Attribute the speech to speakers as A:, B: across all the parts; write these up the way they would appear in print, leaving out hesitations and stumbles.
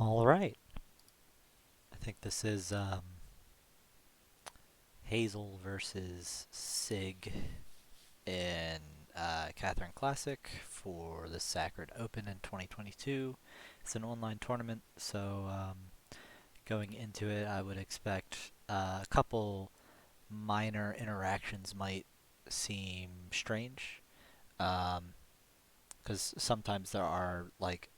A: All right. I think this is Hazel versus Sig in Catherine Classic for the Sackrine Open in 2022. It's an online tournament, so going into it, I would expect a couple minor interactions might seem strange. Because sometimes there are like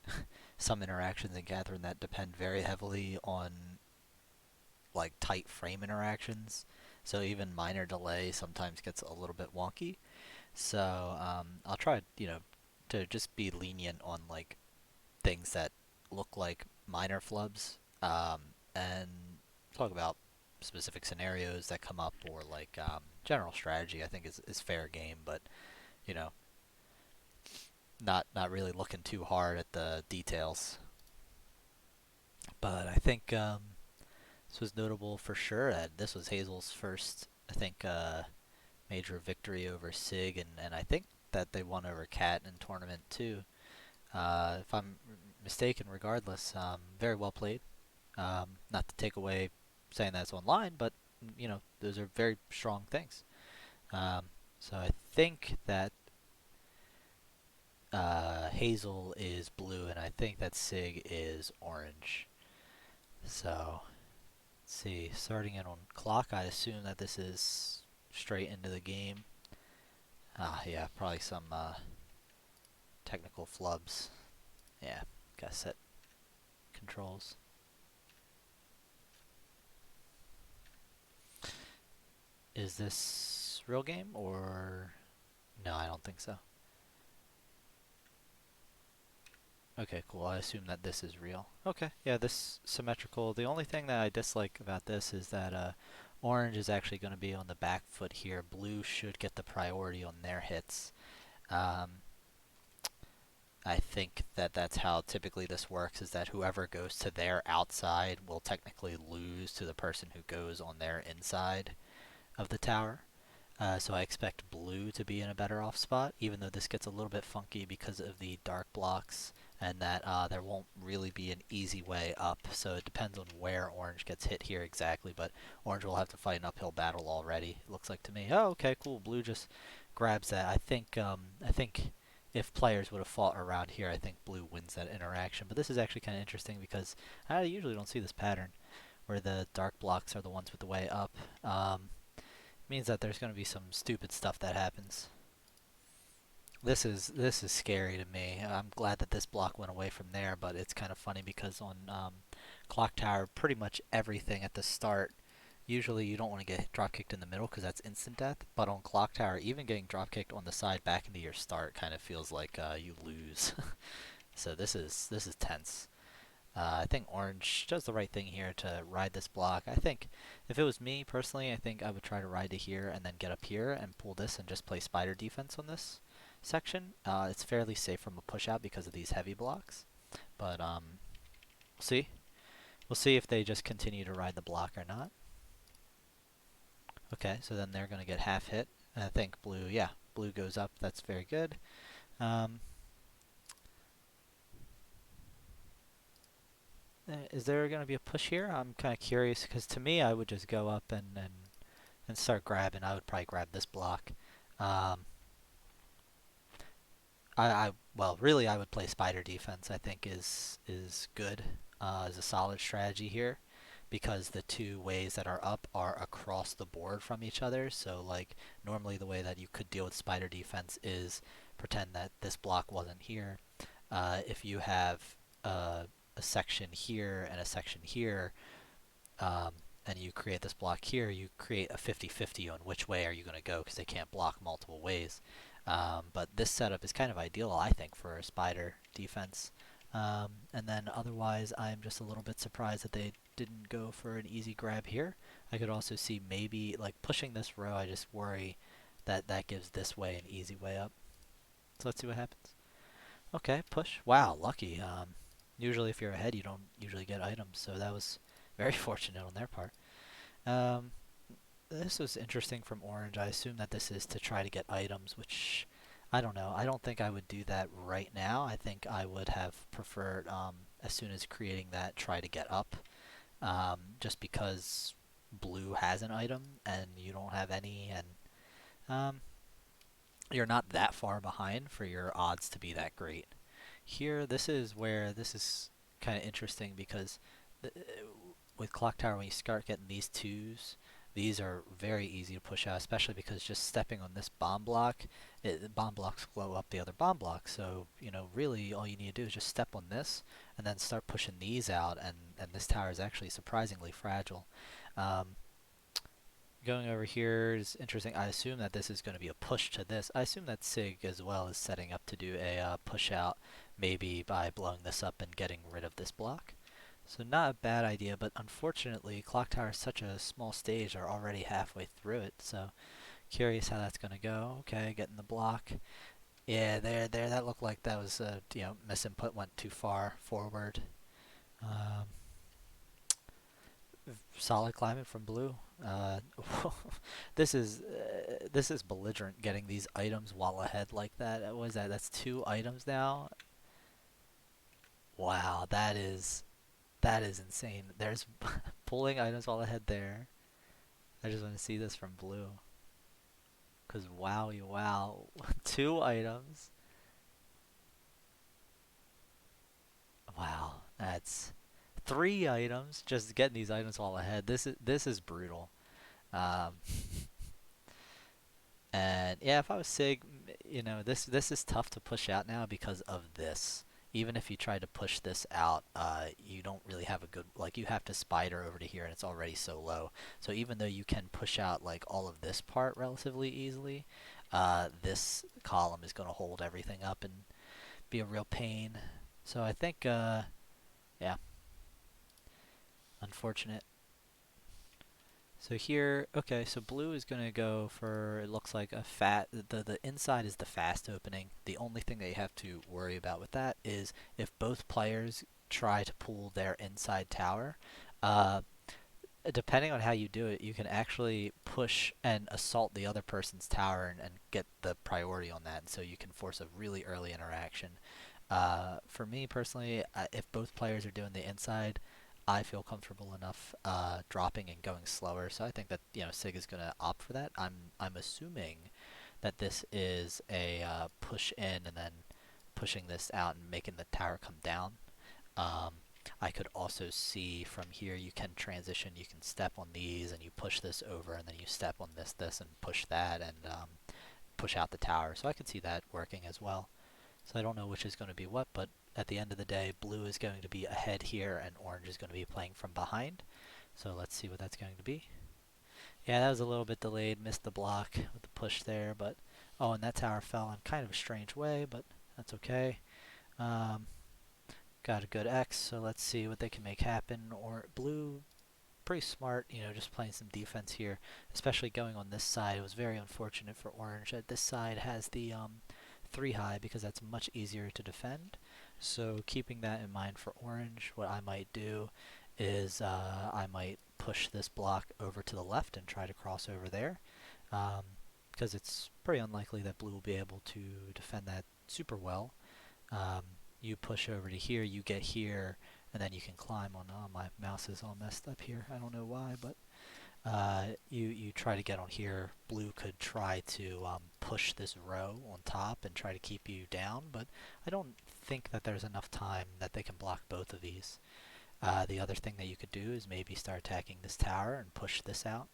A: some interactions in Catherine that depend very heavily on like tight frame interactions. So even minor delay sometimes gets a little bit wonky. So I'll try, to just be lenient on like things that look like minor flubs, and talk about specific scenarios that come up or like general strategy. I think is fair game, but you know, not really looking too hard at the details. But I think this was notable for sure. This was Hazel's first, I think, major victory over Sig, and I think that they won over Cat in tournament too. If I'm mistaken, regardless, very well played. Not to take away saying that's online, but those are very strong things. So I think that Hazel is blue, and I think that Sig is orange. So let's see. Starting in on clock, I assume that this is straight into the game. Yeah, probably some technical flubs. Yeah, gotta set controls. Is this real game or no? I don't think so. Okay, cool. I assume that this is real. Okay, yeah, this symmetrical. The only thing that I dislike about this is that orange is actually going to be on the back foot here. Blue should get the priority on their hits. Um, I think that that's how typically this works, is that whoever goes to their outside will technically lose to the person who goes on their inside of the tower. So I expect blue to be in a better off spot, even though this gets a little bit funky because of the dark blocks, and that there won't really be an easy way up. So it depends on where orange gets hit here exactly, but orange will have to fight an uphill battle already, it looks like to me. Oh, okay, cool. Blue just grabs that. I think if players would have fought around here, I think blue wins that interaction. But this is actually kind of interesting because I usually don't see this pattern where the dark blocks are the ones with the way up. Means that there's going to be some stupid stuff that happens. This is scary to me. I'm glad that this block went away from there, but it's kind of funny because on Clock Tower, pretty much everything at the start, usually you don't want to get drop kicked in the middle because that's instant death. But on Clock Tower, even getting drop kicked on the side back into your start kind of feels like you lose. So this is tense. I think orange does the right thing here to ride this block. I think if it was me personally, I think I would try to ride to here and then get up here and pull this and just play spider defense on this section. It's fairly safe from a push out because of these heavy blocks. But we'll see. We'll see if they just continue to ride the block or not. Okay, so then they're going to get half hit. And I think blue, yeah, blue goes up. That's very good. Um, is there going to be a push here? I'm kind of curious because to me, I would just go up and start grabbing. I would probably grab this block. Um, well, really, I would play spider defense. I think is good, is a solid strategy here, because the two ways that are up are across the board from each other. So like normally the way that you could deal with spider defense is pretend that this block wasn't here. If you have a section here and a section here, um, and you create this block here, you create a 50-50 on which way are you going to go because they can't block multiple ways. But this setup is kind of ideal, I think, for a spider defense. And then otherwise, I'm just a little bit surprised that they didn't go for an easy grab here. I could also see maybe like pushing this row. I just worry that that gives this way an easy way up. So let's see what happens. Okay, push. Wow, lucky. Usually if you're ahead, you don't usually get items, so that was very fortunate on their part. Um, this was interesting from Orange. I assume that this is to try to get items, which I don't know. I don't think I would do that right now. I think I would have preferred as soon as creating that, try to get up. Just because blue has an item and you don't have any, and um, you're not that far behind for your odds to be that great. Here, this is where this is kind of interesting because the, with Clock Tower, when you start getting these twos, these are very easy to push out, especially because just stepping on this bomb block, the bomb blocks blow up the other bomb blocks. So, really all you need to do is just step on this and then start pushing these out, and this tower is actually surprisingly fragile. Um, Going over here is interesting. I assume that this is going to be a push to this. I assume that Sig as well is setting up to do a push out, maybe by blowing this up and getting rid of this block. So not a bad idea, but unfortunately Clock Tower is such a small stage, they're already halfway through it, so curious how that's going to go. Okay, getting the block. Yeah, there, that looked like that was, misinput, went too far forward. Um, Solid climbing from blue. Uh, this is belligerent getting these items while ahead like that. What was that? That's two items now. Wow, that is insane. There's pulling items while ahead there. I just want to see this from blue. Cause wowie wow, two items. Wow, that's three items. Just getting these items while ahead. This is brutal. Um, And yeah, if I was Sig, this is tough to push out now because of this. Even if you try to push this out, you don't really have a good, like, you have to spider over to here and it's already so low. So even though you can push out like all of this part relatively easily, this column is going to hold everything up and be a real pain. So I think, yeah, unfortunate. So here, okay, so blue is going to go for, it looks like a fat, the inside is the fast opening. The only thing that you have to worry about with that is if both players try to pull their inside tower, uh, depending on how you do it, you can actually push and assault the other person's tower and get the priority on that. And so you can force a really early interaction. For me personally, if both players are doing the inside, I feel comfortable enough dropping and going slower. So I think that Sig is going to opt for that. I'm assuming that this is a push in and then pushing this out and making the tower come down. Um, I could also see from here you can transition. You can step on these and you push this over, and then you step on this, and push that and push out the tower. So I could see that working as well. So I don't know which is going to be what, but at the end of the day, blue is going to be ahead here and orange is going to be playing from behind. So let's see what that's going to be. Yeah, that was a little bit delayed, missed the block with the push there, but oh, and that tower fell in kind of a strange way, but that's okay. Um, got a good X, so let's see what they can make happen. Or blue, pretty smart, just playing some defense here, especially going on this side. It was very unfortunate for orange that this side has the 3 high because that's much easier to defend. So keeping that in mind for orange, what I might do is I might push this block over to the left and try to cross over there, because it's pretty unlikely that blue will be able to defend that super well. Um, you push over to here, you get here, and then you can climb on. Oh, my mouse is all messed up here. I don't know why, but you try to get on here. Blue could try to push this row on top and try to keep you down, but I don't think that there's enough time that they can block both of these. The other thing that you could do is maybe start attacking this tower and push this out.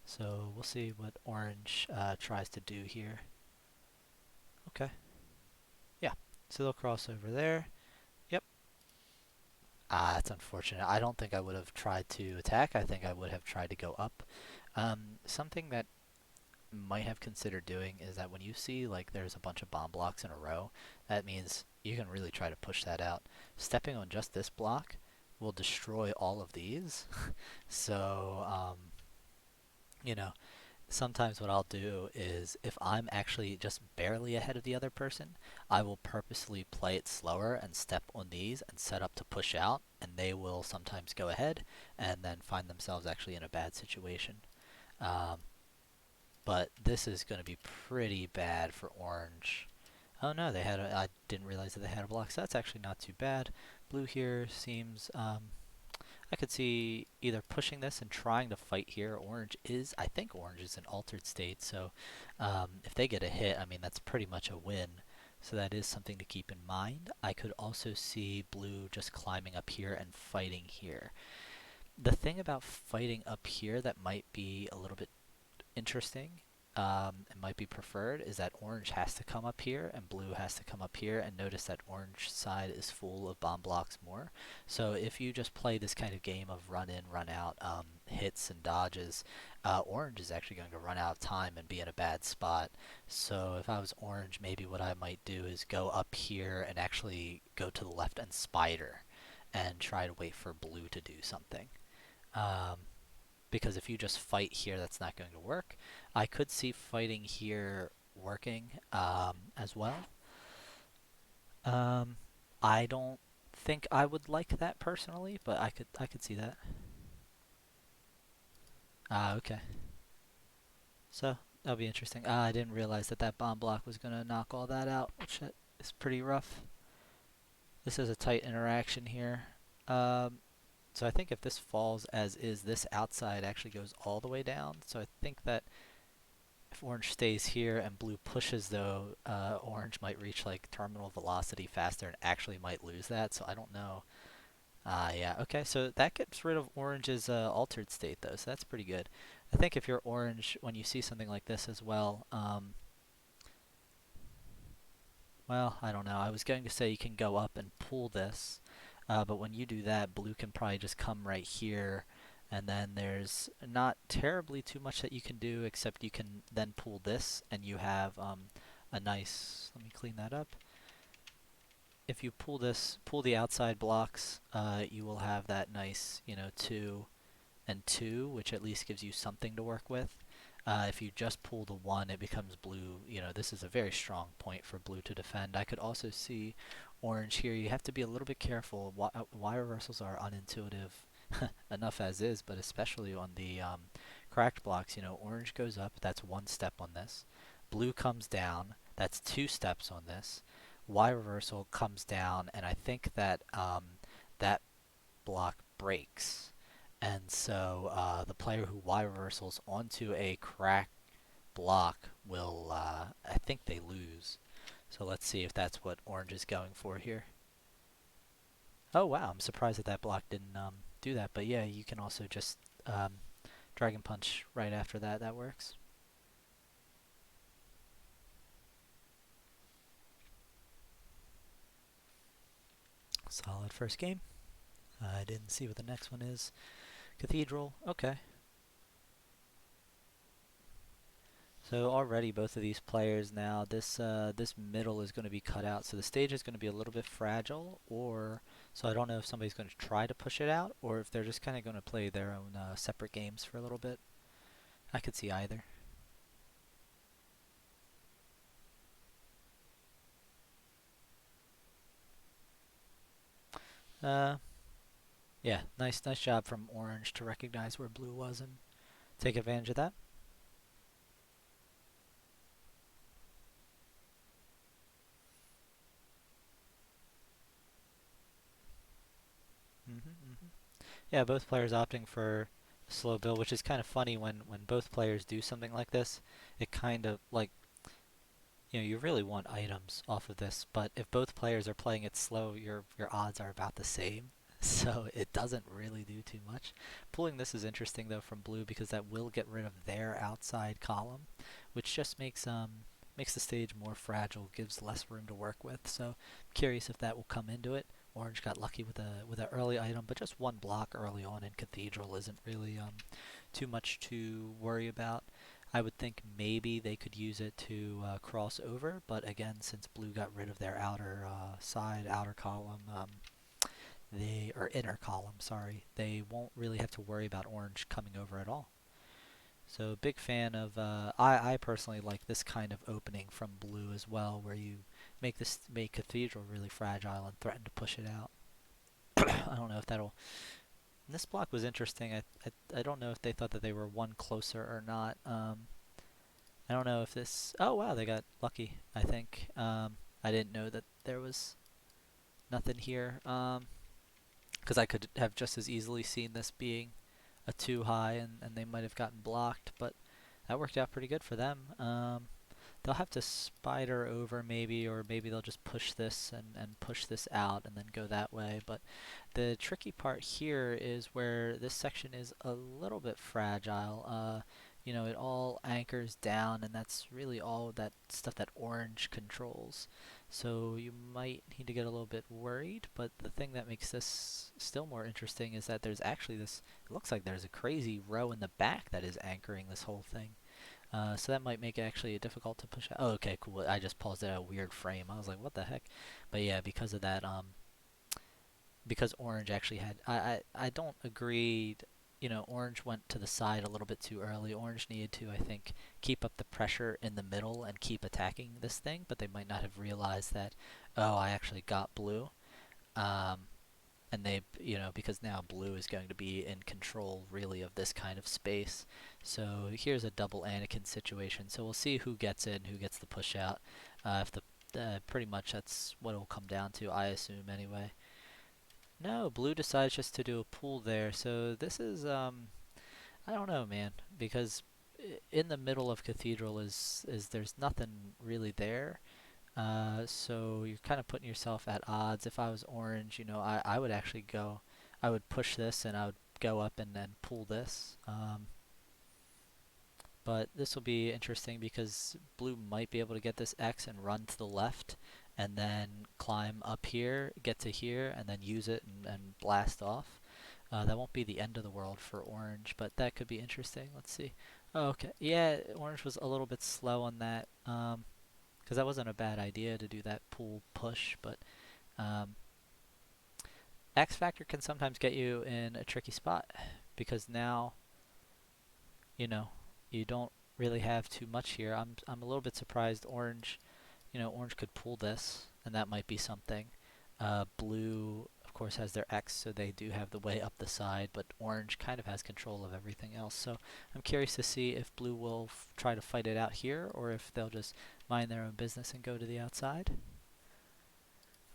A: So we'll see what orange tries to do here. Okay. Yeah. So they'll cross over there. Yep. That's unfortunate. I don't think I would have tried to attack. I think I would have tried to go up. Something that might have considered doing is that when you see like there's a bunch of bomb blocks in a row, that means you can really try to push that out. Stepping on just this block will destroy all of these. So, you know, sometimes what I'll do is if I'm actually just barely ahead of the other person, I will purposely play it slower and step on these and set up to push out, and they will sometimes go ahead and then find themselves actually in a bad situation. Um, but this is going to be pretty bad for orange. Oh no, they had Didn't realize that they had a block, so that's actually not too bad. Blue here seems, I could see either pushing this and trying to fight here. I think orange is in altered state, so if they get a hit, I mean, that's pretty much a win. So that is something to keep in mind. I could also see blue just climbing up here and fighting here. The thing about fighting up here that might be a little bit interesting, it might be preferred, is that orange has to come up here and blue has to come up here, and notice that orange side is full of bomb blocks more. So if you just play this kind of game of run in, run out, hits and dodges, orange is actually going to run out of time and be in a bad spot. So if I was orange, maybe what I might do is go up here and actually go to the left and spider and try to wait for blue to do something. Um, because if you just fight here, that's not going to work. I could see fighting here working as well. Um, I don't think I would like that personally, but I could see that. Okay. So that'll be interesting. I didn't realize that that bomb block was gonna knock all that out, which is pretty rough. This is a tight interaction here. Um, so I think if this falls as is, this outside actually goes all the way down. So I think that if orange stays here and blue pushes, though, orange might reach like terminal velocity faster and actually might lose that. So I don't know. Yeah, okay, so that gets rid of orange's altered state, though, so that's pretty good. I think if you're orange, when you see something like this as well, well, I don't know. I was going to say you can go up and pull this, but when you do that, blue can probably just come right here, and then there's not terribly too much that you can do, except you can then pull this, and you have a nice, let me clean that up. If you pull this, pull the outside blocks, you will have that nice, 2 and 2, which at least gives you something to work with. If you just pull the 1, it becomes blue. This is a very strong point for blue to defend. I could also see orange here. You have to be a little bit careful. Y reversals are unintuitive enough as is, but especially on the cracked blocks. Orange goes up. That's 1 step on this. Blue comes down. That's 2 steps on this. Y reversal comes down, and I think that that block breaks. And so the player who Y reversals onto a cracked block will, I think they lose. So let's see if that's what orange is going for here. Oh wow, I'm surprised that that block didn't do that. But yeah, you can also just Dragon Punch right after that. That works. Solid first game. I didn't see what the next one is. Cathedral, okay. So already both of these players now, this middle is going to be cut out. So the stage is going to be a little bit fragile, or so I don't know if somebody's going to try to push it out, or if they're just kind of going to play their own separate games for a little bit. I could see either. Uh, yeah, nice job from orange to recognize where blue was and take advantage of that. Yeah, both players opting for slow build, which is kind of funny when both players do something like this. It kind of like you really want items off of this, but if both players are playing it slow, your odds are about the same. So it doesn't really do too much. Pulling this is interesting though from blue because that will get rid of their outside column, which just makes the stage more fragile, gives less room to work with. So I'm curious if that will come into it. Orange got lucky with an early item, but just 1 block early on in Cathedral isn't really too much to worry about. I would think maybe they could use it to cross over, but again, since blue got rid of their outer outer column, or inner column, sorry, they won't really have to worry about orange coming over at all. So big fan of, I personally like this kind of opening from blue as well, where you make Cathedral really fragile and threaten to push it out. I don't know if that'll. This block was interesting. I don't know if they thought that they were 1 closer or not. I don't know if this. Oh wow, they got lucky. I think. I didn't know that there was nothing here. Because I could have just as easily seen this being a 2 high, and they might have gotten blocked, but that worked out pretty good for them. They'll have to spider over maybe, or maybe they'll just push this and push this out and then go that way. But the tricky part here is where this section is a little bit fragile. You know, it all anchors down, and that's really all that stuff that orange controls. So you might need to get a little bit worried, but the thing that makes this still more interesting is that there's actually this, it looks like there's a crazy row in the back that is anchoring this whole thing. So that might make it actually difficult to push out. Oh, okay, cool. I just paused it at a weird frame. I was like, what the heck? But yeah, because of that, because orange actually had, I don't agree. You know, orange went to the side a little bit too early. Orange needed to, I think, keep up the pressure in the middle and keep attacking this thing, but they might not have realized that, oh, I actually got blue. Um, and they, you know, because now blue is going to be in control really of this kind of space. So here's a double Anakin situation. So we'll see who gets in, who gets the push out. If the Pretty much that's what it'll come down to, I assume anyway. No, blue decides just to do a pull there. So this is I don't know, man, because in the middle of Cathedral is there's nothing really there. So you're kind of putting yourself at odds. If I was orange, you know, I would actually go, I would push this and I would go up and then pull this. But this will be interesting because blue might be able to get this X and run to the left and then climb up here, get to here, and then use it and blast off. That won't be the end of the world for orange, but that could be interesting. Let's see. Oh, okay. Yeah, orange was a little bit slow on that. Because that wasn't a bad idea to do that pull push, but um, X Factor can sometimes get you in a tricky spot because now, you know, you don't really have too much here. I'm a little bit surprised orange, you know, orange could pull this, and that might be something. Blue, of course, has their X, so they do have the way up the side, but orange kind of has control of everything else. So I'm curious to see if blue will try to fight it out here, or if they'll just mind their own business and go to the outside.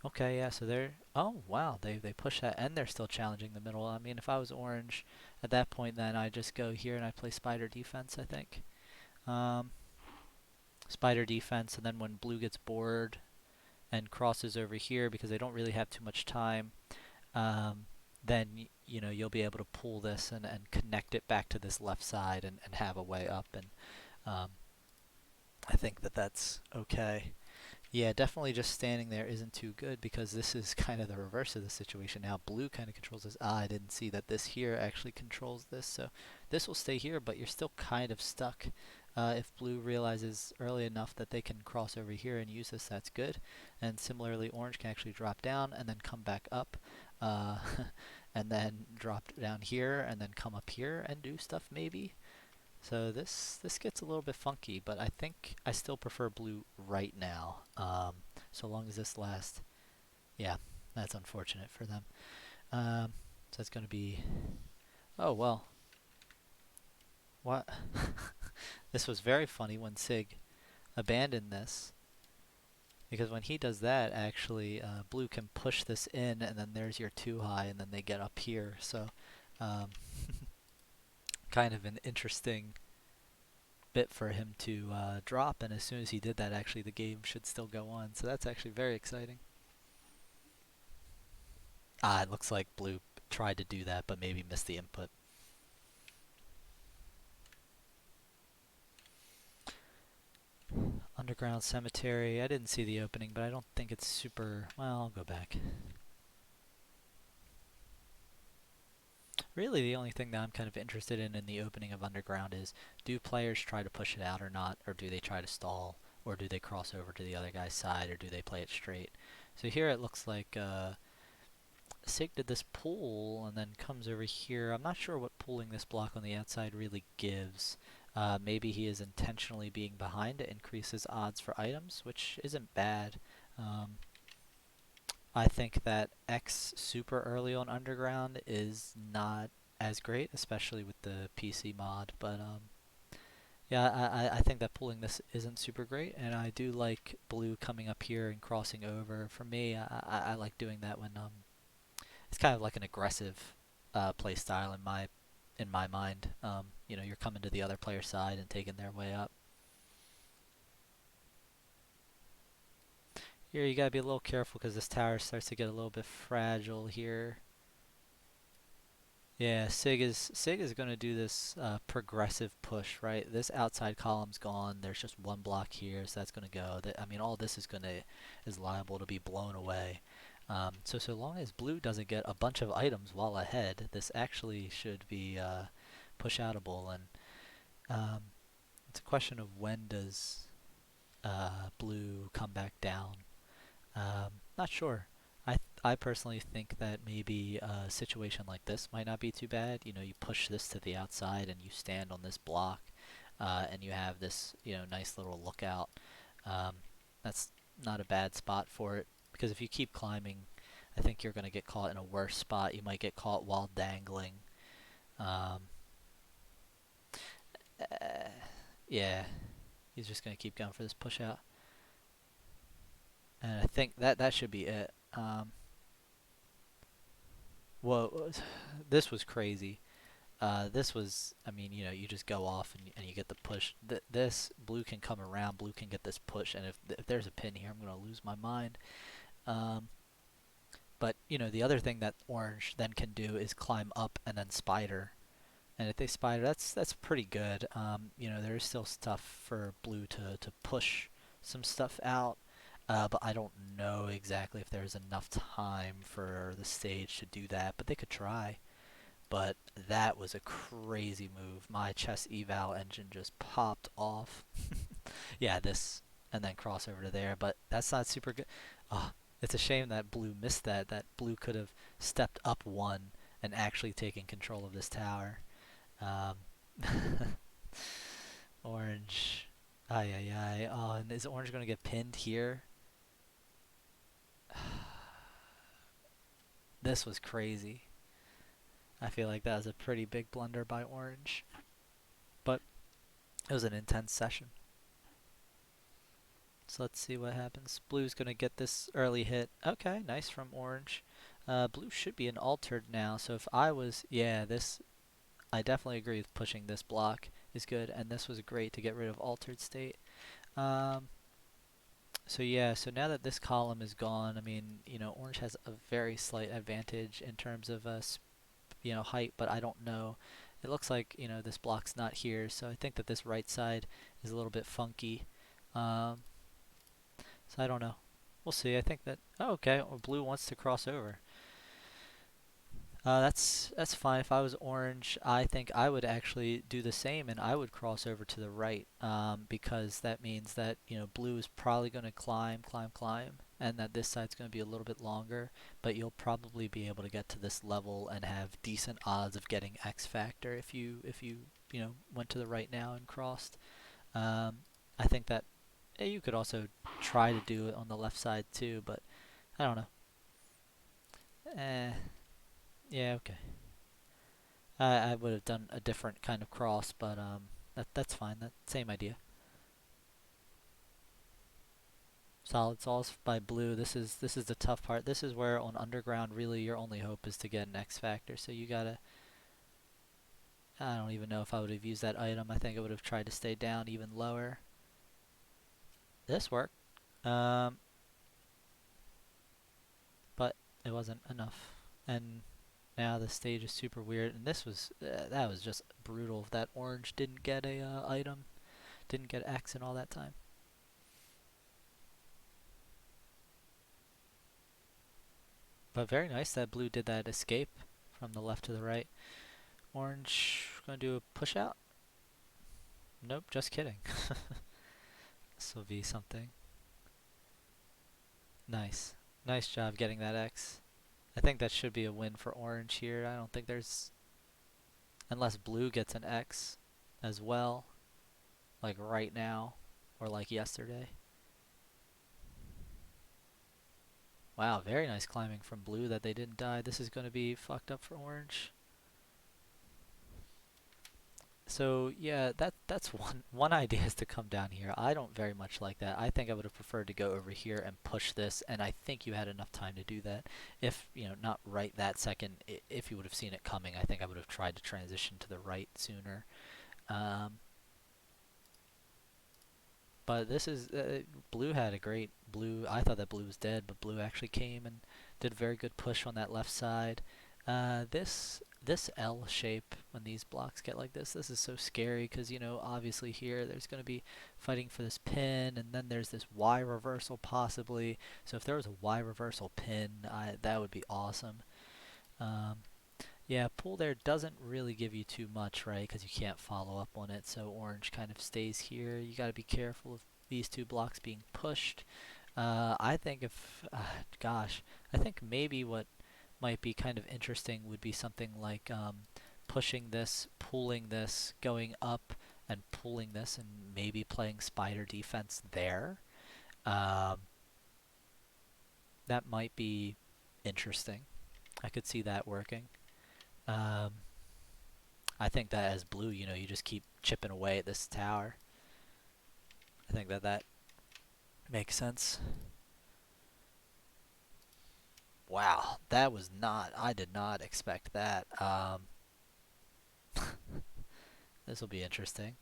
A: Okay, yeah, so they're, oh wow, they push that and they're still challenging the middle. I mean, if I was orange at that point, then I just go here and I play spider defense, I think. Um, Spider defense, and then when blue gets bored and crosses over here because they don't really have too much time, um, then you know you'll be able to pull this and connect it back to this left side and have a way up, and um, I think that that's okay. Yeah, definitely just standing there isn't too good because this is kind of the reverse of the situation. Now blue kind of controls this. Ah, I didn't see that this here actually controls this. So this will stay here, but you're still kind of stuck. If blue realizes early enough that they can cross over here and use this, that's good. And similarly, orange can actually drop down and then come back up. Uh, and then drop down here and then come up here and do stuff maybe. So this gets a little bit funky, but I think I still prefer blue right now. So long as this lasts. Yeah, that's unfortunate for them. So it's going to be. Oh well. What? This was very funny when Sig abandoned this because when he does that, actually, blue can push this in, and then there's your 2 high, and then they get up here. So, um, kind of an interesting bit for him to drop, and as soon as he did that, actually the game should still go on. So that's actually very exciting. Ah, it looks like blue tried to do that, but maybe missed the input. Underground cemetery. I didn't see the opening, but I don't think it's super. Well, I'll go back. Really, the only thing that I'm kind of interested in the opening of Underground is, do players try to push it out or not, or do they try to stall, or do they cross over to the other guy's side, or do they play it straight? So here it looks like Sig did this pull and then comes over here. I'm not sure what pulling this block on the outside really gives. Maybe he is intentionally being behind to increase his odds for items, which isn't bad. Um, I think that X super early on Underground is not as great, especially with the PC mod, but Yeah, I think that pulling this isn't super great, and I do like blue coming up here and crossing over. For me, I like doing that when it's kind of like an aggressive play style in my mind. You know, you're coming to the other player's side and taking their way up. Here, you gotta be a little careful because this tower starts to get a little bit fragile here. Yeah, Sig is going to do this progressive push, right? This outside column's gone. There's just one block here, so that's going to go. I mean, all this is liable to be blown away. So long as blue doesn't get a bunch of items while ahead, this actually should be push outable. And um, it's a question of when does blue come back down. Not sure. I personally think that maybe a situation like this might not be too bad. You know, you push this to the outside and you stand on this block, and you have this nice little lookout. Um, that's not a bad spot for it because if you keep climbing, I think you're going to get caught in a worse spot. You might get caught while dangling. Um, uh, yeah, he's just going to keep going for this push out, and I think that should be it. Whoa, this was crazy. This was, I mean, you just go off and you get the push. This blue can come around, blue can get this push, and if there's a pin here, I'm gonna lose my mind. Um, but the other thing that orange then can do is climb up and then spider. And if they spider, that's pretty good. There's still stuff for blue to push some stuff out. But I don't know exactly if there's enough time for the stage to do that. But they could try. But that was a crazy move. My chess eval engine just popped off. Yeah, this and then cross over to there, but that's not super good. Oh, it's a shame that blue missed that. That blue could have stepped up one and actually taken control of this tower. Um, orange. Ay, ay, ay. Oh, and is orange going to get pinned here? This was crazy. I feel like that was a pretty big blunder by orange, but it was an intense session. So let's see what happens. Blue's going to get this early hit. Okay, nice from orange. Blue should be an altered now. So if I was, yeah, I definitely agree with pushing this block is good. And this was great to get rid of altered state. Um, so yeah, so now that this column is gone, I mean, orange has a very slight advantage in terms of, height, but I don't know. It looks like, this block's not here. So I think that this right side is a little bit funky. Um, So I don't know. We'll see. I think that okay. Well, blue wants to cross over. That's fine. If I was orange, I think I would actually do the same, and I would cross over to the right, because that means that blue is probably going to climb, climb, climb, and that this side's going to be a little bit longer. But you'll probably be able to get to this level and have decent odds of getting X factor if you went to the right now and crossed. Um, I think that you could also try to do it on the left side too, but I don't know. Eh, yeah, okay. I would have done a different kind of cross, but that's fine. That same idea. Solid solves by blue. This is the tough part. This is where on underground really your only hope is to get an X factor. So you gotta. I don't even know if I would have used that item. I think I would have tried to stay down even lower. This worked, um, but it wasn't enough. And now the stage is super weird, and that was just brutal. That orange didn't get a item, didn't get X in all that time. But very nice that blue did that escape from the left to the right. Orange gonna do a push out. Nope, just kidding. This will be something. Nice, nice job getting that X. I think that should be a win for orange here. I don't think there's unless blue gets an X as well, like right now or like yesterday. Wow, very nice climbing from blue that they didn't die. This is going to be fucked up for orange. So yeah, that's one idea is to come down here. I don't very much like that. I think I would have preferred to go over here and push this, and I think you had enough time to do that. If, not right that second, if you would have seen it coming, I think I would have tried to transition to the right sooner. Um, but this is blue had a great blue. I thought that blue was dead, but blue actually came and did a very good push on that left side. This L shape when these blocks get like this is so scary because obviously here there's going to be fighting for this pin, and then there's this Y reversal possibly. So if there was a Y reversal pin, that would be awesome. Um, yeah, pool there doesn't really give you too much, right? Because you can't follow up on it. So orange kind of stays here. You got to be careful of these two blocks being pushed. I think gosh, I think maybe what might be kind of interesting would be something like pushing this, pulling this, going up and pulling this, and maybe playing spider defense there. Um, that might be interesting. I could see that working. Um, I think that as blue, you just keep chipping away at this tower. I think that makes sense. Wow, that was not. I did not expect that. This will be interesting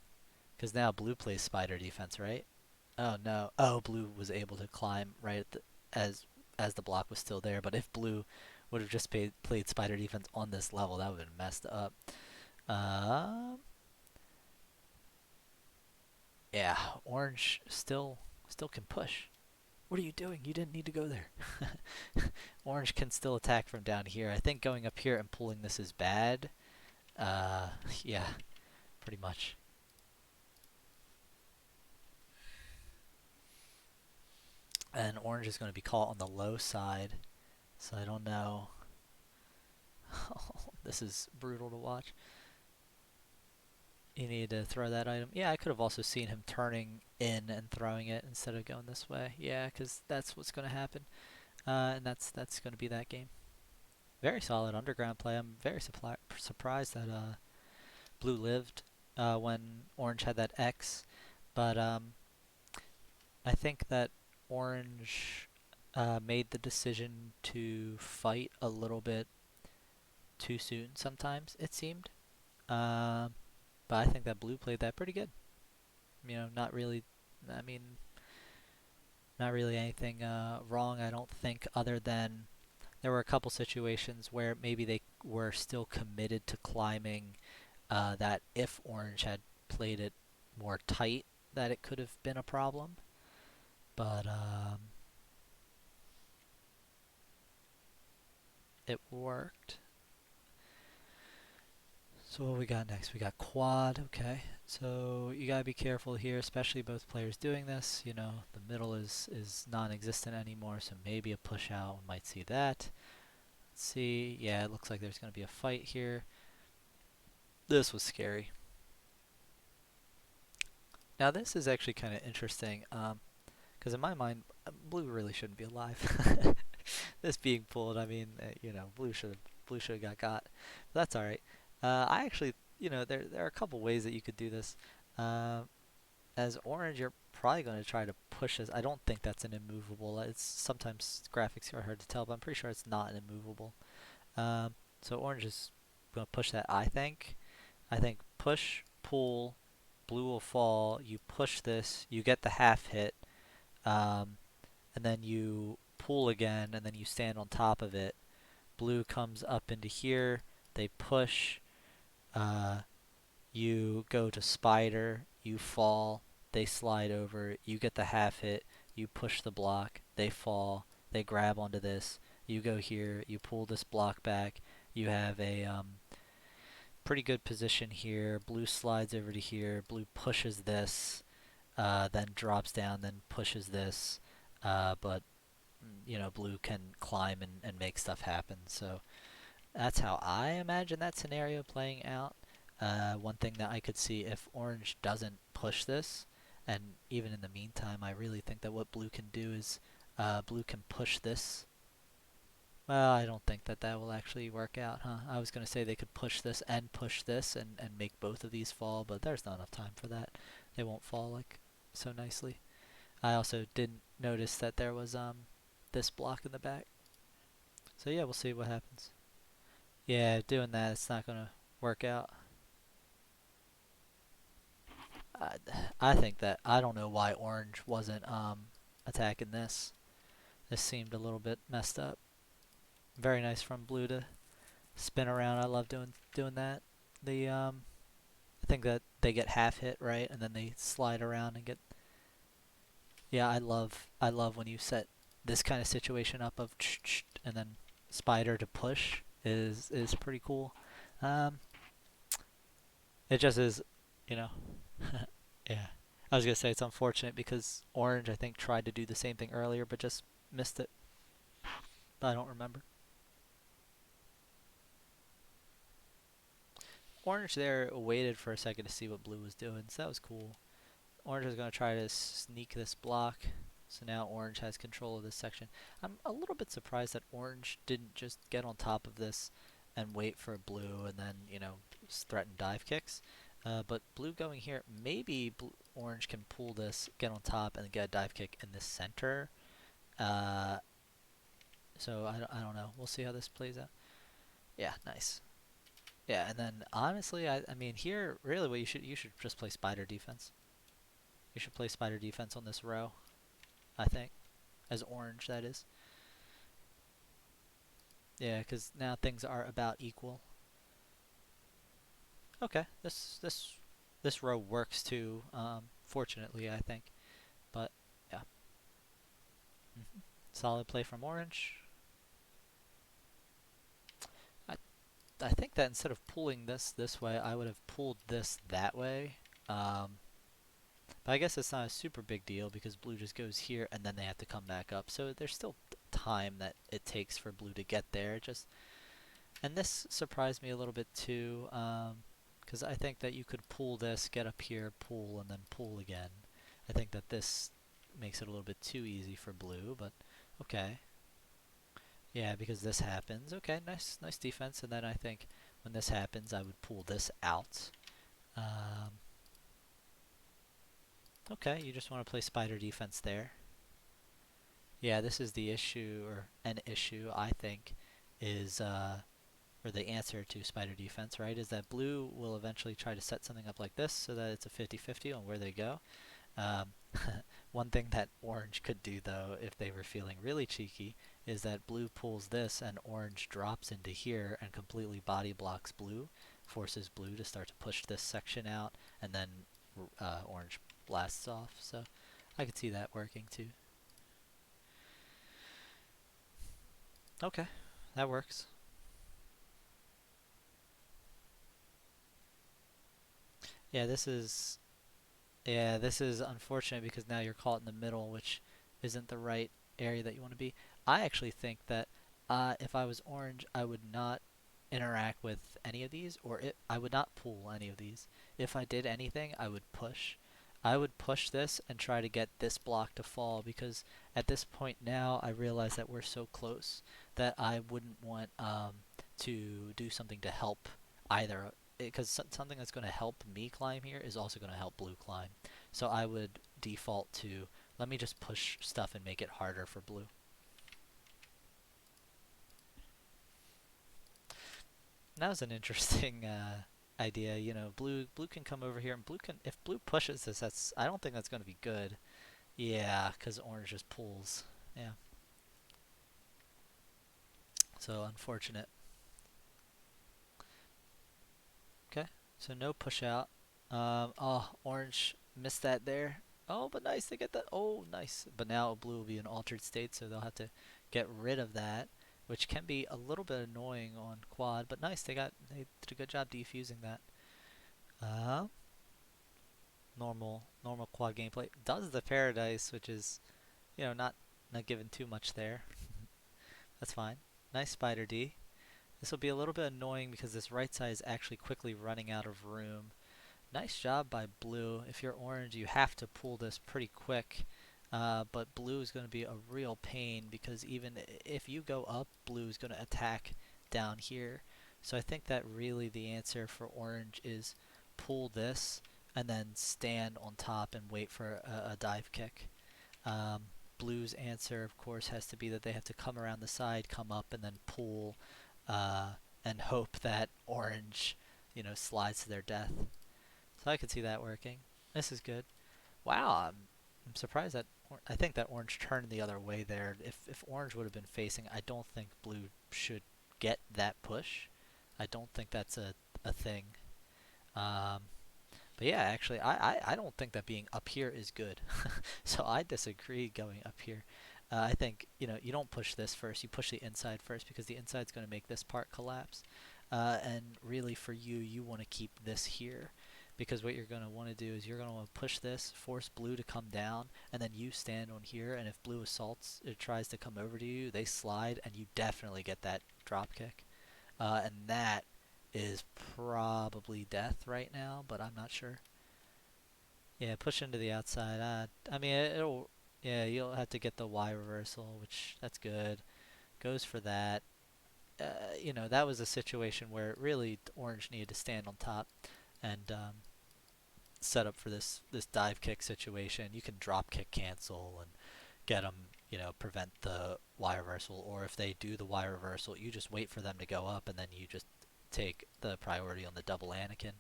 A: because now blue plays spider defense, right? Oh no. Oh, blue was able to climb right at as the block was still there. But if blue would have just played spider defense on this level, that would have been messed up. Um, yeah, orange still can push. What are you doing? You didn't need to go there. Orange can still attack from down here. I think going up here and pulling this is bad. Uh, yeah, pretty much. And orange is going to be caught on the low side, so I don't know. This is brutal to watch. You need to throw that item. Yeah, I could have also seen him turning in and throwing it instead of going this way. Yeah, because that's what's going to happen. And that's going to be that game. Very solid underground play. I'm very surprised that blue lived when orange had that X. But I think that orange made the decision to fight a little bit too soon sometimes, it seemed. Um, but I think that blue played that pretty good. Not really, I mean, not really anything wrong, I don't think, other than there were a couple situations where maybe they were still committed to climbing, that if orange had played it more tight, that it could have been a problem. But it worked. So what we got next? We got quad. Okay, so you gotta be careful here, especially both players doing this. The middle is non-existent anymore, so maybe a push out. We might see that. Let's see. Yeah, it looks like there's gonna be a fight here. This was scary. Now this is actually kind of interesting, because in my mind, blue really shouldn't be alive. This being pulled, I mean, blue should have got. But that's all right. I actually, there are a couple ways that you could do this. Uh, as orange, you're probably going to try to push this. I don't think that's an immovable. It's sometimes graphics are hard to tell, but I'm pretty sure it's not an immovable. Um, so orange is going to push that. I think push, pull, blue will fall. You push this, you get the half hit, um, and then you pull again, and then you stand on top of it. Blue comes up into here. They push. Uh, you go to spider, you fall, they slide over, you get the half hit, you push the block, they fall, they grab onto this, you go here, you pull this block back, you have a pretty good position here, blue slides over to here, blue pushes this, then drops down, then pushes this, but blue can climb and make stuff happen, so that's how I imagine that scenario playing out. One thing that I could see if orange doesn't push this, and even in the meantime, I really think that what blue can do is blue can push this Well, I don't think that that will actually work out, huh? I was gonna say they could push this and make both of these fall, but there's not enough time for that. They won't fall like so nicely. I also didn't notice that there was this block in the back. So yeah, we'll see what happens. Yeah, doing that it's not gonna work out. I, I think that I don't know why orange wasn't attacking this. This seemed a little bit messed up. Very nice from blue to spin around. I love doing that. The I think that they get half hit right, and then they slide around and get. Yeah, I love when you set this kind of situation up of and then spider to push is pretty cool. Um, it just is, you know. Yeah, I was gonna say it's unfortunate because orange I think tried to do the same thing earlier but just missed it. I don't remember. Orange there waited for a second to see what blue was doing, so that was cool. Orange is going to try to sneak this block. So now orange has control of this section. I'm a little bit surprised that orange didn't just get on top of this and wait for blue and then, threaten dive kicks. But blue going here, maybe orange can pull this, get on top, and get a dive kick in the center. Uh, so I don't know. We'll see how this plays out. Yeah, nice. Yeah, and then honestly, I mean here really what you should just play spider defense. You should play spider defense on this row, I think. As orange, that is. Yeah, because now things are about equal. Okay, this row works too. Fortunately, I think. But yeah, solid play from orange. I I think that instead of pulling this way, I would have pulled this that way. Um, but I guess it's not a super big deal because blue just goes here and then they have to come back up. So there's still time that it takes for blue to get there. Just And this surprised me a little bit too, because I think that you could pull this, get up here, pull, and then pull again. I think that this makes it a little bit too easy for blue, but okay. Yeah, because this happens. Okay, nice defense. And then I think when this happens, I would pull this out. Um, okay, you just want to play spider defense there. Yeah, this is the issue, or an issue, I think, is or the answer to spider defense, right, is that blue will eventually try to set something up like this so that it's a 50-50 on where they go. Um, one thing that orange could do, though, if they were feeling really cheeky, is that blue pulls this and orange drops into here and completely body blocks blue, forces blue to start to push this section out, and then orange blasts off. So I could see that working too. Okay, that works. Yeah, this is unfortunate because now you're caught in the middle, which isn't the right area that you want to be. I actually think that if I was orange, I would not interact with any of these, or I would not pull any of these. If I did anything, I would push. I would push this and try to get this block to fall because at this point now I realize that we're so close that I wouldn't want to do something to help either because something that's going to help me climb here is also going to help blue climb. So I would default to let me just push stuff and make it harder for blue. That was an interesting idea. Blue can come over here, and blue can if blue pushes this. That's I don't think that's going to be good. Yeah, because orange just pulls. Yeah, so unfortunate. Okay, so no push out. Oh, orange missed that there. Oh, but nice they get that. Oh, nice. But now blue will be in altered state, so they'll have to get rid of that, which can be a little bit annoying on quad. But nice, they did a good job defusing that. Uh, normal quad gameplay does the paradise, which is not given too much there. That's fine. Nice spider D. This will be a little bit annoying because this right side is actually quickly running out of room. Nice job by blue. If you're orange, you have to pull this pretty quick. But blue is going to be a real pain because even if you go up, blue is going to attack down here. So I think that really the answer for orange is pull this and then stand on top and wait for a dive kick. Um, Blue's answer, of course, has to be that they have to come around the side, come up, and then pull, uh, and hope that orange, slides to their death. So I could see that working. This is good. Wow, I'm surprised that I think that orange turned the other way there. If orange would have been facing, I don't think blue should get that push. I don't think that's a thing. Um, but yeah, actually, I don't think that being up here is good. So I disagree going up here. I think, you don't push this first. You push the inside first because the inside's going to make this part collapse. And really for you, you want to keep this here because what you're going to want to do is you're going to want to push this, force blue to come down, and then you stand on here. And if blue assaults, it tries to come over to you, they slide, and you definitely get that drop kick. And that is probably death right now, but I'm not sure. Yeah, push into the outside. I mean, it'll. Yeah, you'll have to get the Y reversal, which that's good. Goes for that. That was a situation where really Orange needed to stand on top and set up for this dive kick situation. You can drop kick cancel and get them, prevent the Y reversal. Or if they do the Y reversal, you just wait for them to go up and then you just take the priority on the double Anakin.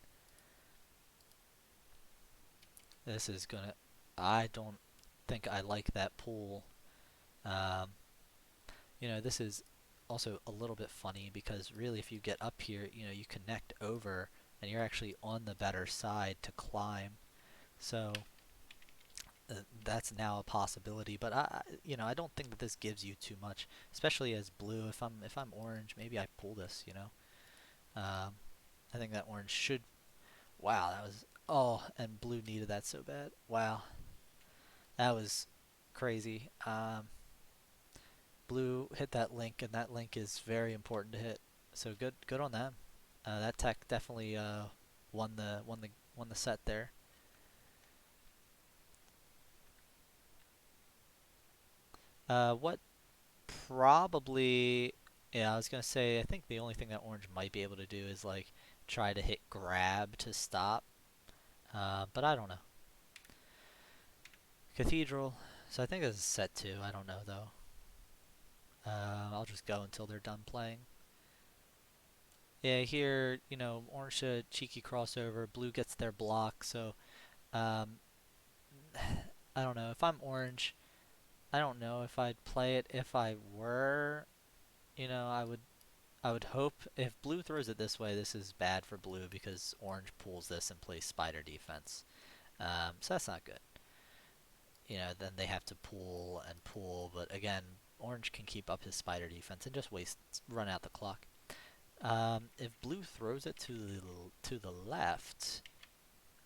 A: This is gonna. I don't think I like that pool. Um, this is also a little bit funny because really, if you get up here, you connect over and you're actually on the better side to climb. So that's now a possibility. But I don't think that this gives you too much, especially as blue. If I'm orange, maybe I pull this. I think that orange should. Wow, that was. Oh, and blue needed that so bad. Wow, that was crazy. Blue hit that link, and that link is very important to hit. So good on them. That tech definitely won the set there. What probably, yeah, I was gonna say I think the only thing that orange might be able to do is like try to hit grab to stop. But I don't know. Cathedral. So I think this is set two. I don't know though. I'll just go until they're done playing. Yeah, here, orange cheeky crossover, blue gets their block, so um, I don't know. If I'm orange, I don't know if I'd play it if I were, I would hope if blue throws it this way, this is bad for blue because orange pulls this and plays spider defense. So that's not good. Then they have to pull and pull, but again, orange can keep up his spider defense and just run out the clock. If blue throws it to the left,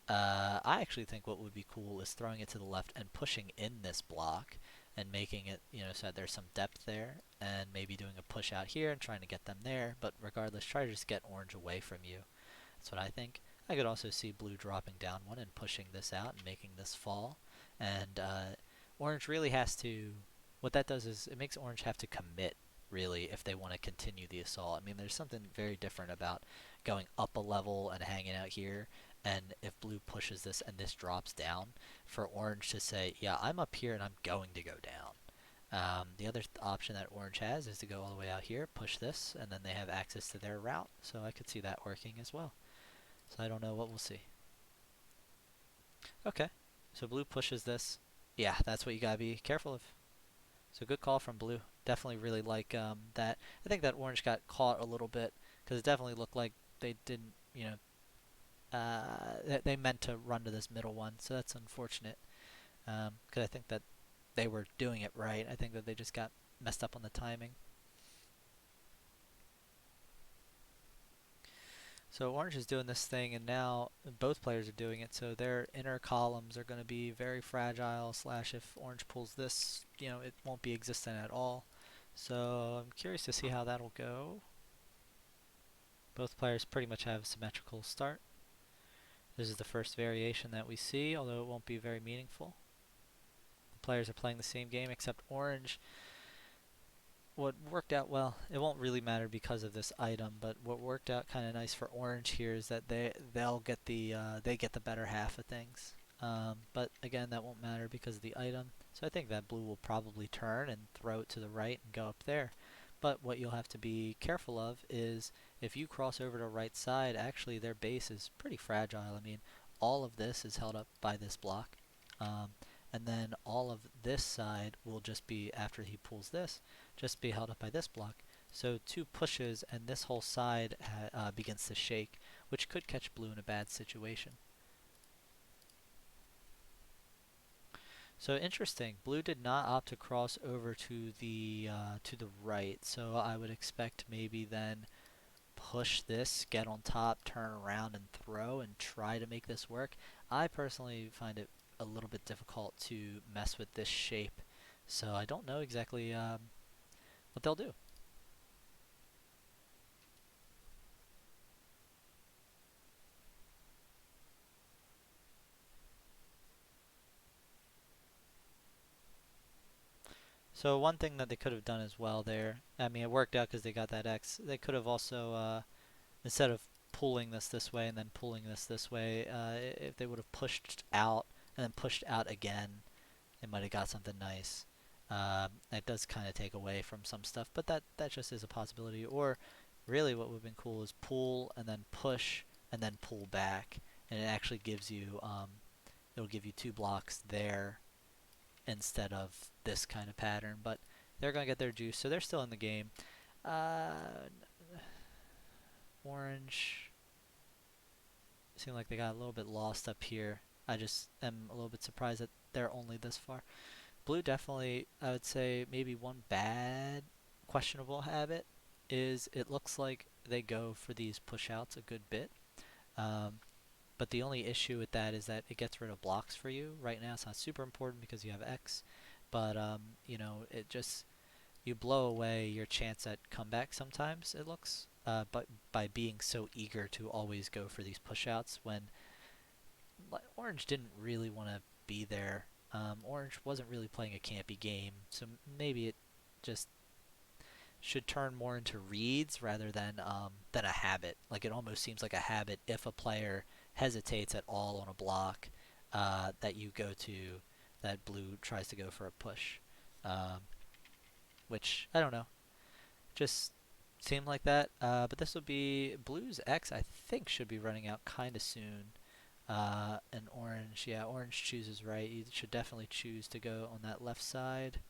A: I actually think what would be cool is throwing it to the left and pushing in this block and making it, so that there's some depth there and maybe doing a push out here and trying to get them there. But regardless, try to just get orange away from you. That's what I think. I could also see blue dropping down one and pushing this out and making this fall. And orange really has to. What that does is it makes orange have to commit, really, if they want to continue the assault. I mean, there's something very different about going up a level and hanging out here. And if blue pushes this and this drops down, for orange to say, yeah, I'm up here and I'm going to go down. The other option that orange has is to go all the way out here, push this, and then they have access to their route. So I could see that working as well. So I don't know what we'll see. Okay, so blue pushes this. Yeah, that's what you gotta be careful of. So good call from blue. Definitely really like that. I think that orange got caught a little bit because it definitely looked like they didn't, they meant to run to this middle one. So that's unfortunate because I think that they were doing it right. I think that they just got messed up on the timing. So orange is doing this thing, and now both players are doing it. So their inner columns are going to be very fragile. Slash, if orange pulls this, it won't be existent at all. So I'm curious to see how that'll go. Both players pretty much have a symmetrical start. This is the first variation that we see, although it won't be very meaningful. players are playing the same game, except orange. What worked out well, it won't really matter because of this item, but what worked out kind of nice for orange here is that they'll get they get the better half of things. But again, that won't matter because of the item. So I think that blue will probably turn and throw it to the right and go up there. But what you'll have to be careful of is if you cross over to right side, actually their base is pretty fragile. I mean, all of this is held up by this block. Um, and then all of this side will just be, after he pulls this, just be held up by this block. So two pushes and this whole side begins to shake, which could catch blue in a bad situation. So interesting. Blue did not opt to cross over to the right. So I would expect maybe then push this, get on top, turn around and throw and try to make this work. I personally find it a little bit difficult to mess with this shape. So I don't know exactly what they'll do. So one thing that they could have done as well there, I mean, it worked out because they got that X. They could have also, instead of pulling this way and then pulling this way, if they would have pushed out and then pushed out again, they might have got something nice. It does kind of take away from some stuff, but that just is a possibility. Or really what would have been cool is pull and then push and then pull back, and it actually gives you, it'll give you two blocks there instead of this kind of pattern. But they're going to get their juice, so they're still in the game. Uh, Orange seem like they got a little bit lost up here. I just am a little bit surprised that they're only this far. Blue definitely, I would say maybe one bad questionable habit is it looks like they go for these push outs a good bit. Um, but the only issue with that is that it gets rid of blocks for you. Right now it's not super important because you have X, but you know, it just you blow away your chance at comeback sometimes, it looks. But by being so eager to always go for these pushouts when Orange didn't really want to be there. Orange wasn't really playing a campy game, so maybe it just should turn more into reads rather than a habit. Like it almost seems like a habit if a player hesitates at all on a block that you go to, that blue tries to go for a push, um, which I don't know, just seemed like that. But this will be blue's X. I think should be running out kind of soon. And orange, yeah, orange chooses right. You should definitely choose to go on that left side.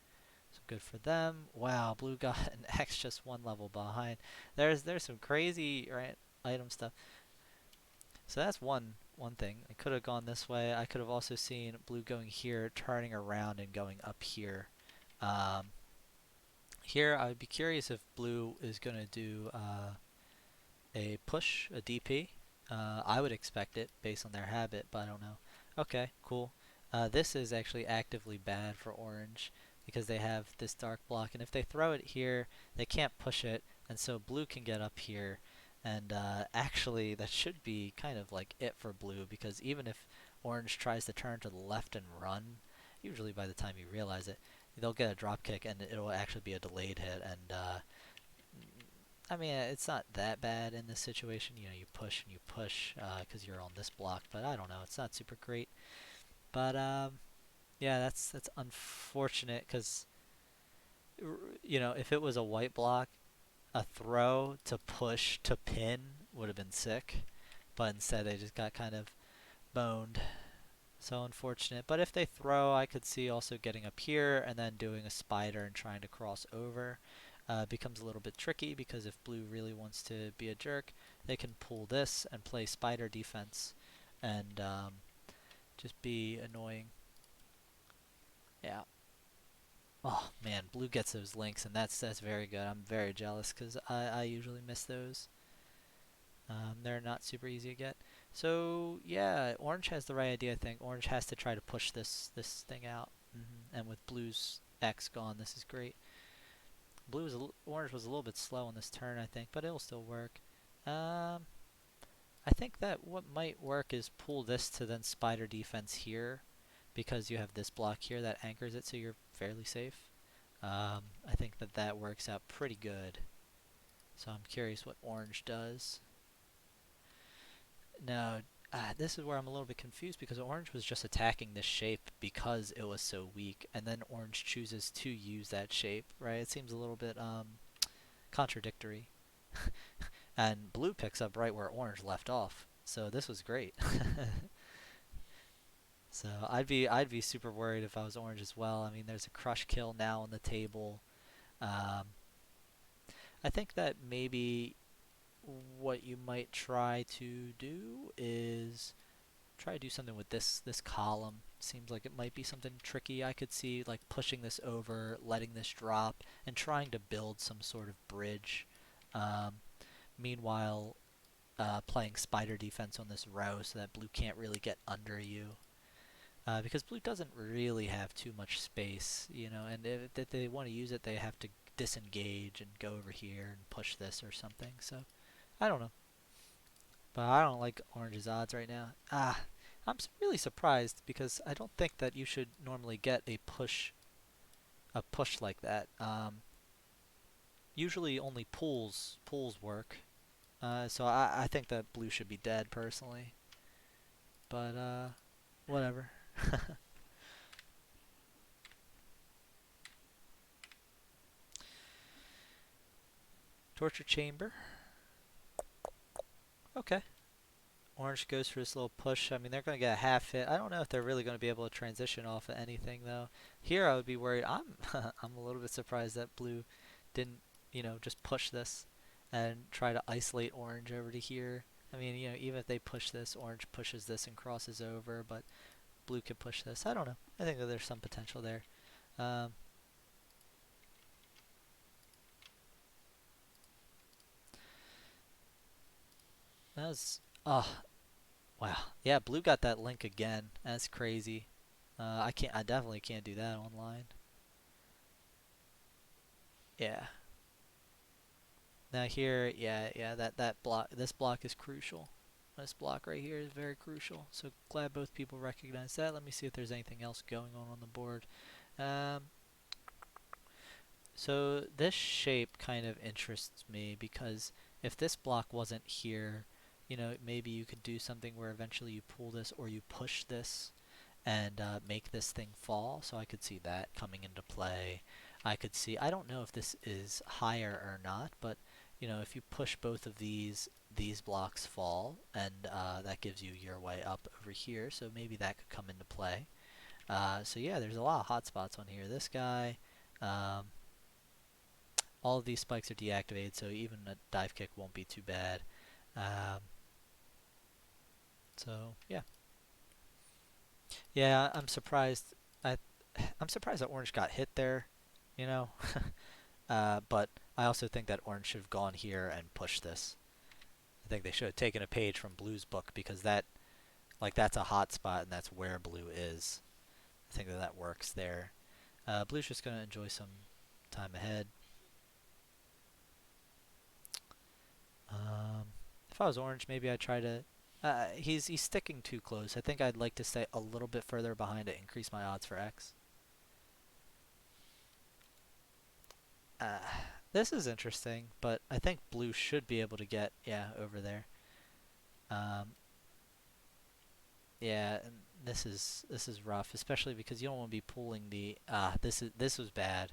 A: So good for them. Wow, blue got an X just one level behind. There's some crazy right item stuff. So that's one thing. I could have gone this way. I could have also seen blue going here, turning around and going up here. Um, Here I would be curious if blue is gonna do a push, a DP. I would expect it based on their habit, but I don't know. Okay, cool. This is actually actively bad for orange because they have this dark block, and if they throw it here, they can't push it, and so blue can get up here. And actually, that should be kind of like it for blue because even if orange tries to turn to the left and run, usually by the time you realize it, they'll get a drop kick and it'll actually be a delayed hit, and I mean, it's not that bad in this situation. You know, you push and you push because you're on this block, but I don't know. It's not super great. But yeah, that's unfortunate because you know, if it was a white block, a throw to push to pin would have been sick. But instead, they just got kind of boned. So unfortunate. But if they throw, I could see also getting up here and then doing a spider and trying to cross over. Becomes a little bit tricky because if blue really wants to be a jerk, they can pull this and play spider defense and just be annoying. Yeah. Oh man, blue gets those links and that's very good. I'm very jealous because I usually miss those. They're not super easy to get. So yeah, orange has the right idea. I think orange has to try to push this thing out. And with blue's X gone, this is great. Orange was a little bit slow on this turn, I think, but it'll still work. Um, I think that what might work is pull this to then spider defense here, because you have this block here that anchors it, so you're fairly safe. I think that that works out pretty good. So I'm curious what orange does. Now, this is where I'm a little bit confused because orange was just attacking this shape because it was so weak, and then orange chooses to use that shape, right? It seems a little bit contradictory. And blue picks up right where orange left off, so this was great. So I'd be super worried if I was orange as well. I mean, there's a crush kill now on the table. Um, I think that maybe what you might try to do is try to do something with this column. Seems like it might be something tricky. I could see like pushing this over, letting this drop, and trying to build some sort of bridge. Um, Meanwhile, playing spider defense on this row so that blue can't really get under you. Because blue doesn't really have too much space, you know, and if they want to use it, they have to disengage and go over here and push this or something. So I don't know, but I don't like orange's odds right now. I'm really surprised because I don't think that you should normally get a push like that. Usually only pulls work. So I think that blue should be dead personally, but whatever. Torture chamber. Okay. Orange goes for this little push. I mean, they're going to get a half hit. I don't know if they're really going to be able to transition off of anything, though. Here, I would be worried. I'm a little bit surprised that blue didn't, just push this and try to isolate orange over to here. I mean, even if they push this, orange pushes this and crosses over, but blue can push this. I don't know. I think that there's some potential there. Um, that was, oh, wow. Yeah, blue got that link again. That's crazy. I definitely can't do that online. Yeah. Now here, yeah, that block, this block is crucial. This block right here is very crucial. So glad both people recognize that. Let me see if there's anything else going on the board. Um, so this shape kind of interests me because if this block wasn't here, maybe you could do something where eventually you pull this or you push this and make this thing fall. So I could see that coming into play. I could see, I don't know if this is higher or not, but if you push both of these blocks fall, and that gives you your way up over here. So maybe that could come into play. So yeah, there's a lot of hotspots on here. This guy, um, all of these spikes are deactivated, so even a dive kick won't be too bad. Um, so yeah. Yeah, I'm surprised. I'm surprised that orange got hit there, you know. But I also think that orange should have gone here and pushed this. I think they should have taken a page from blue's book because that's a hot spot and that's where blue is. I think that that works there. Blue's just gonna enjoy some time ahead. Um, if I was orange, maybe I'd try to. He's sticking too close. I think I'd like to stay a little bit further behind to increase my odds for X. Uh, this is interesting, but I think blue should be able to get over there. Um, yeah, and this is rough, especially because you don't want to be pulling the this was bad.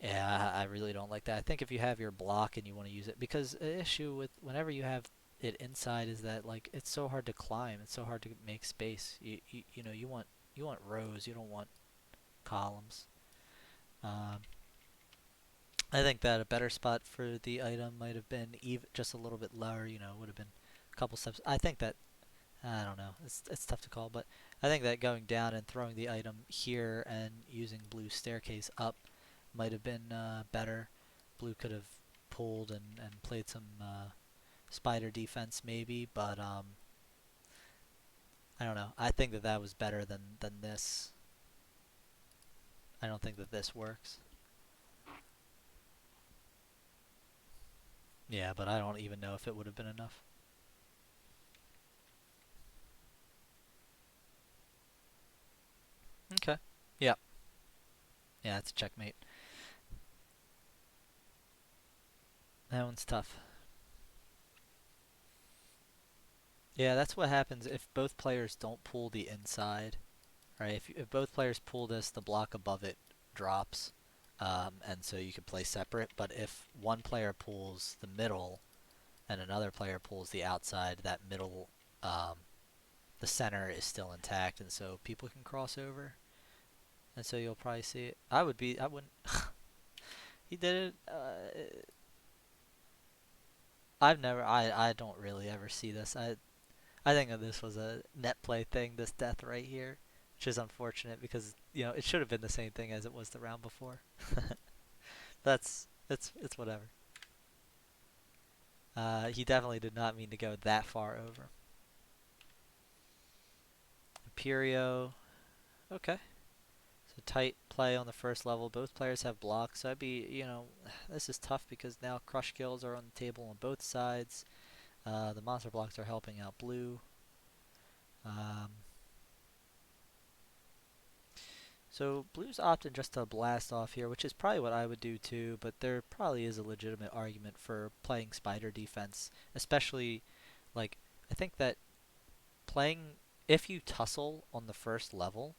A: Yeah, I really don't like that. I think if you have your block and you want to use it, because the issue with whenever you have it inside is that like it's so hard to climb, it's so hard to make space. You want rows, you don't want columns. Um, I think that a better spot for the item might have been even just a little bit lower. Would have been a couple steps. I think that I don't know. It's tough to call, but I think that going down and throwing the item here and using blue staircase up might have been better. Blue could have pulled and played some spider defense maybe, but I don't know. I think that that was better than this. I don't think that this works. Yeah, but I don't even know if it would have been enough. Yeah. Yeah, that's a checkmate. That one's tough. Yeah, that's what happens if both players don't pull the inside, right? If both players pull this, the block above it drops, and so you can play separate. But if one player pulls the middle and another player pulls the outside, that middle, um, the center is still intact, and so people can cross over, and so you'll probably see it. I wouldn't. He did it. I don't really ever see this. I think that this was a net play thing, this death right here, which is unfortunate because it should have been the same thing as it was the round before. That's it's whatever. He definitely did not mean to go that far over. Imperio, okay. So tight play on the first level. Both players have blocks. So I'd be, this is tough because now crush kills are on the table on both sides. The monster blocks are helping out blue. Um, So blue's opting just to blast off here, which is probably what I would do too, but there probably is a legitimate argument for playing spider defense, especially like I think that playing if you tussle on the first level,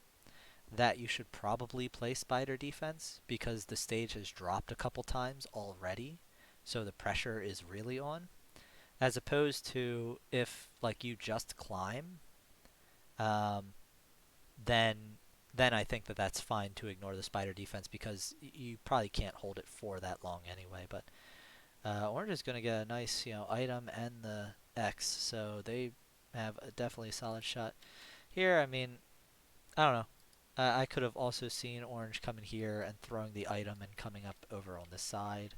A: that you should probably play spider defense because the stage has dropped a couple times already, so the pressure is really on, as opposed to if like you just climb, um, then I think that that's fine to ignore the spider defense because you probably can't hold it for that long anyway. But orange is going to get a nice item and the X, so they have definitely a solid shot here. I mean, I don't know. I could have also seen orange coming here and throwing the item and coming up over on this side.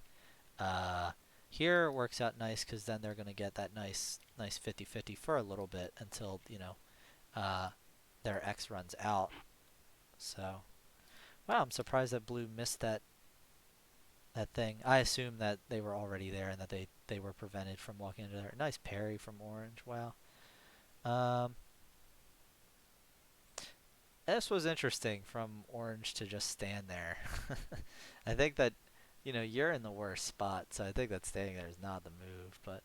A: Uh, Here works out nice because then they're going to get that nice 50-50 for a little bit until uh, their X runs out. So, wow, I'm surprised that blue missed that thing. I assume that they were already there and that they were prevented from walking into there. Nice parry from orange. Wow. Um, this was interesting from orange to just stand there. I think that you're in the worst spot, so I think that staying there is not the move. But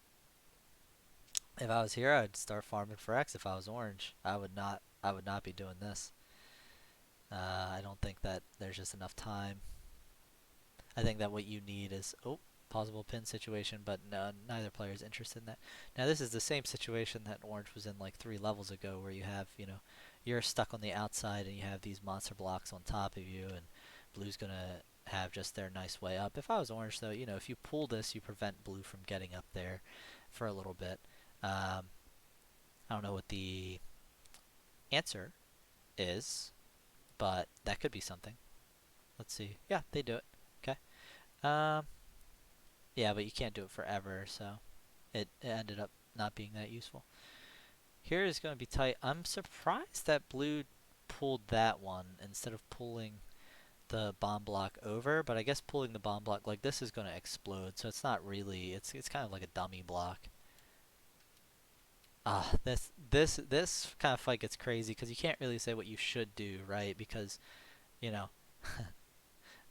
A: if I was here, I'd start farming for X. If I was orange, I would not. I would not be doing this. I don't think that there's just enough time. I think that what you need is possible pin situation, but no, neither player is interested in that. Now this is the same situation that orange was in like 3 levels ago, where you have you're stuck on the outside and you have these monster blocks on top of you, and blue's gonna have just their nice way up. If I was orange though, if you pull this, you prevent blue from getting up there for a little bit. Um, I don't know what the answer is, but that could be something. Let's see. Yeah, they do it. Okay. Um, Yeah, but you can't do it forever, so it ended up not being that useful. Here is going to be tight. I'm surprised that blue pulled that one instead of pulling the bomb block over, but I guess pulling the bomb block like this is going to explode, so it's not really. It's kind of like a dummy block. This kind of fight gets crazy because you can't really say what you should do, right? Because you know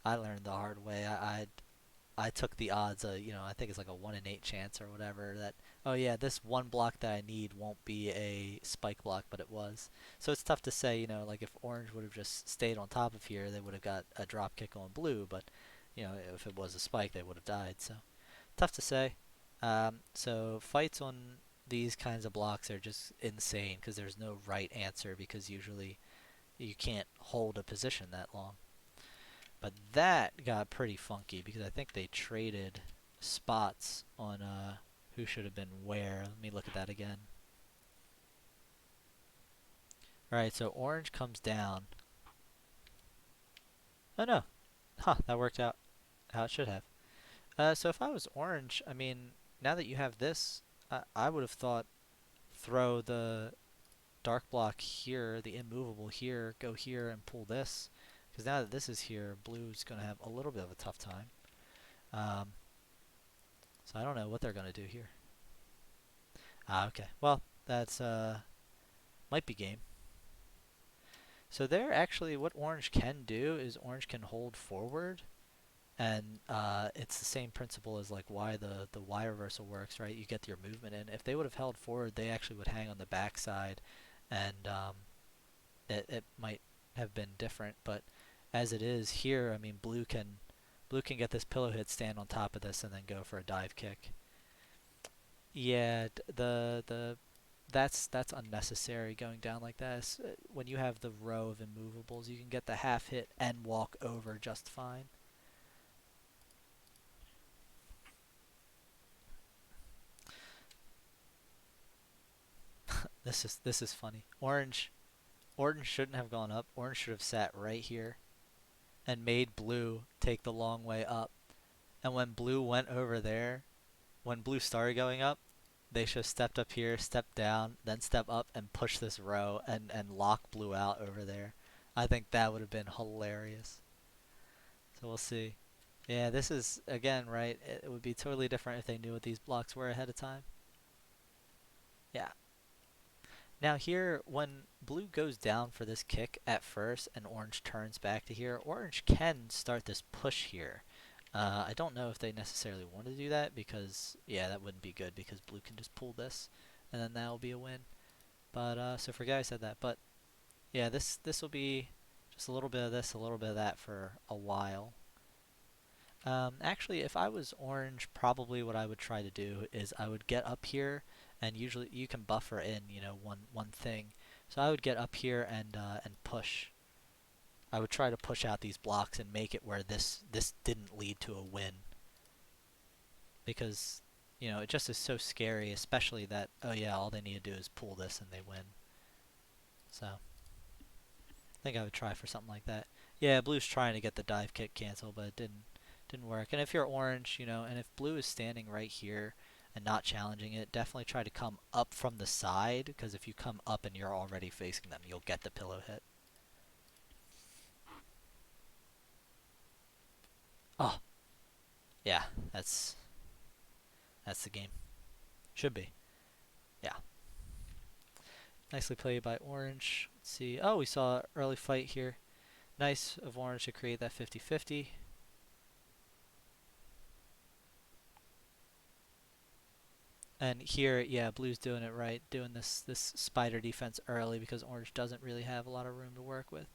A: I learned the hard way. I took the odds I think it's like a 1 in 8 chance or whatever that, oh yeah, this one block that I need won't be a spike block, but it was. So it's tough to say, like if orange would have just stayed on top of here, they would have got a drop kick on blue, but if it was a spike, they would have died. So tough to say. So fights on these kinds of blocks are just insane because there's no right answer because usually you can't hold a position that long. But that got pretty funky because I think they traded spots on who should have been where. Let me look at that again. Alright, so orange comes down. Oh no. Huh, that worked out how it should have. So if I was orange, I mean, now that you have this, I would have thought throw the dark block here, the immovable here, go here and pull this. Because now that this is here, blue's going to have a little bit of a tough time. Um, so I don't know what they're going to do here. Okay. Well, that's might be game. So there, actually, what orange can do is orange can hold forward, and it's the same principle as like why the Y reversal works, right? You get your movement in. If they would have held forward, they actually would hang on the backside, and it might have been different. But as it is here, I mean, blue can get this pillow hit, stand on top of this, and then go for a dive kick. Yeah, the that's unnecessary going down like that. When you have the row of immovables, you can get the half hit and walk over just fine. This is funny. Orange shouldn't have gone up. Orange should have sat right here and made blue take the long way up. And when blue went over there, when blue started going up, they should have stepped up here, stepped down, then step up and push this row and lock blue out over there. I think that would have been hilarious. So we'll see. Yeah, this is again right. It would be totally different if they knew what these blocks were ahead of time. Yeah. Now here, when blue goes down for this kick at first and orange turns back to here, orange can start this push here. I don't know if they necessarily want to do that because, yeah, that wouldn't be good because blue can just pull this and then that will be a win. But, so forget I said that. But, yeah, this will be just a little bit of this, a little bit of that for a while. Actually, if I was orange, probably what I would try to do is I would get up here, and usually you can buffer in, one thing. So I would get up here and push. I would try to push out these blocks and make it where this didn't lead to a win, because it just is so scary, especially that, oh yeah, all they need to do is pull this and they win. So I think I would try for something like that. Yeah, blue's trying to get the dive kick cancel, but it didn't work. And if you're orange, and if blue is standing right here and not challenging it, definitely try to come up from the side, because if you come up and you're already facing them, you'll get the pillow hit. Oh, yeah, that's the game. Should be. Yeah. Nicely played by orange. Let's see. Oh, we saw early fight here. Nice of orange to create that 50-50. And here, yeah, blue's doing it right, doing this spider defense early because orange doesn't really have a lot of room to work with.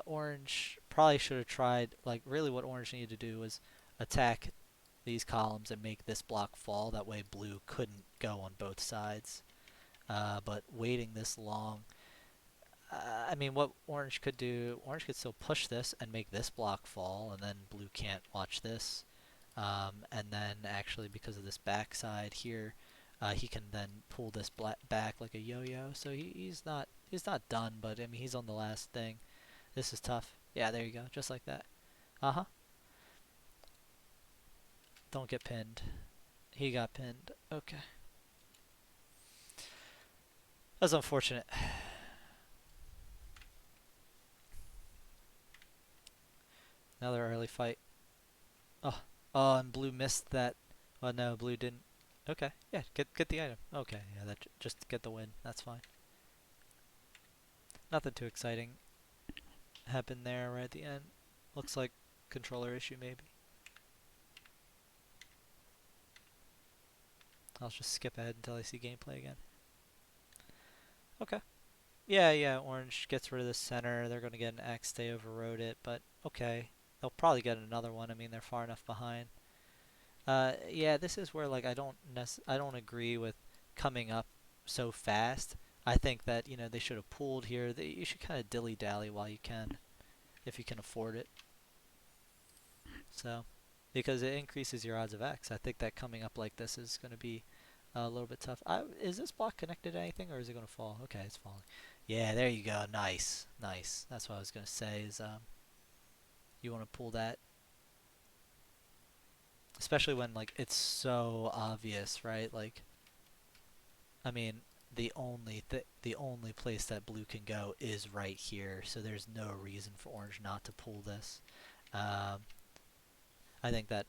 A: Orange probably should have tried, like, really what orange needed to do was attack these columns and make this block fall. That way blue couldn't go on both sides. But waiting this long, I mean, what orange could do, orange could still push this and make this block fall, and then blue can't watch this. And then actually, because of this backside here, he can then pull this back like a yo-yo. So he's not done, but I mean he's on the last thing. This is tough. Yeah, there you go, just like that. Uh huh. Don't get pinned. He got pinned. Okay, that's unfortunate. Another early fight. Oh, oh, and blue missed that. Oh no, blue didn't. Okay, yeah, get the item. Okay, yeah, that just get the win. That's fine. Nothing too exciting happened there right at the end. Looks like controller issue maybe. I'll just skip ahead until I see gameplay again. Okay. Yeah, yeah, orange gets rid of the center. They're going to get an X. They overrode it, but okay. They'll probably get another one. I mean, they're far enough behind. Yeah, this is where like I don't agree with coming up so fast. I think that, they should have pooled here. You should kind of dilly-dally while you can, if you can afford it. So, because it increases your odds of X. I think that coming up like this is going to be a little bit tough. Is this block connected to anything, or is it going to fall? Okay, it's falling. Yeah, there you go. Nice, nice. That's what I was going to say is you want to pull that, especially when like it's so obvious, right? Like, I mean, the only place that blue can go is right here, so there's no reason for orange not to pull this. Um, I think that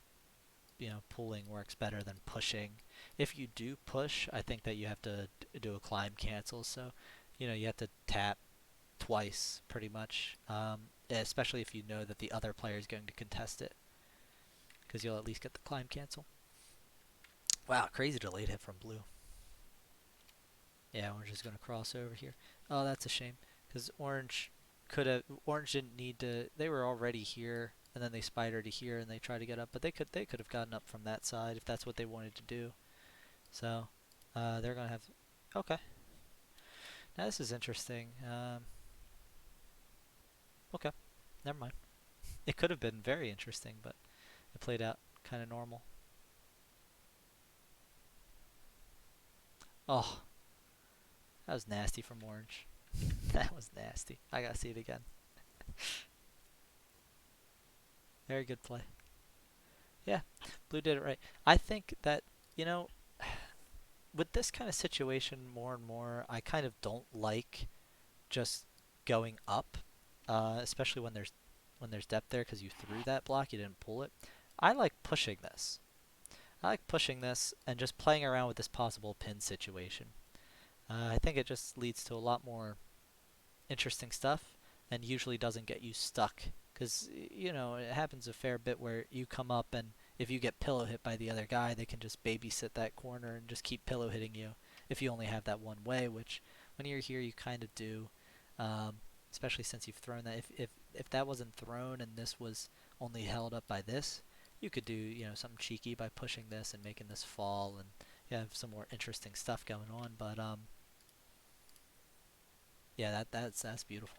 A: pulling works better than pushing. If you do push, I think that you have to do a climb cancel. So, you have to tap twice, pretty much. Especially if you know that the other player is going to contest it, because you'll at least get the climb cancel. Wow, crazy delayed hit from blue. Yeah, orange is going to cross over here. Oh, that's a shame, because orange didn't need to. They were already here, and then they spidered to here, and they tried to get up, but they could have gotten up from that side if that's what they wanted to do. So, they're going to have. Okay, now this is interesting. Okay, never mind. It could have been very interesting, but it played out kind of normal. Oh, that was nasty from orange. That was nasty. I gotta see it again. Very good play. Yeah, blue did it right. I think that, you know, with this kind of situation more and more, I kind of don't like just going up, especially when there's depth there because you threw that block, you didn't pull it. I like pushing this. I like pushing this and just playing around with this possible pin situation. I think it just leads to a lot more interesting stuff and usually doesn't get you stuck because it happens a fair bit where you come up and if you get pillow hit by the other guy they can just babysit that corner and just keep pillow hitting you if you only have that one way, which when you're here you kind of do, um, especially since you've thrown that. If that wasn't thrown and this was only held up by this, you could do something cheeky by pushing this and making this fall and you have some more interesting stuff going on, but yeah, that's beautiful.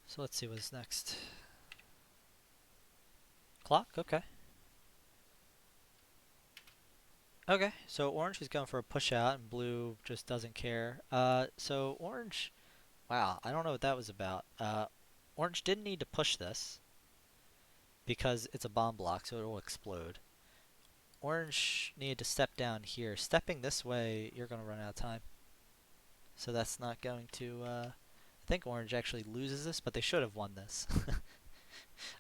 A: So let's see what's next. Clock, okay. Okay, so orange is going for a push out and blue just doesn't care. So orange, wow, I don't know what that was about. Orange didn't need to push this because it's a bomb block, so it will explode. Orange needed to step down here. Stepping this way, you're going to run out of time. So that's not going to, I think orange actually loses this, but they should have won this.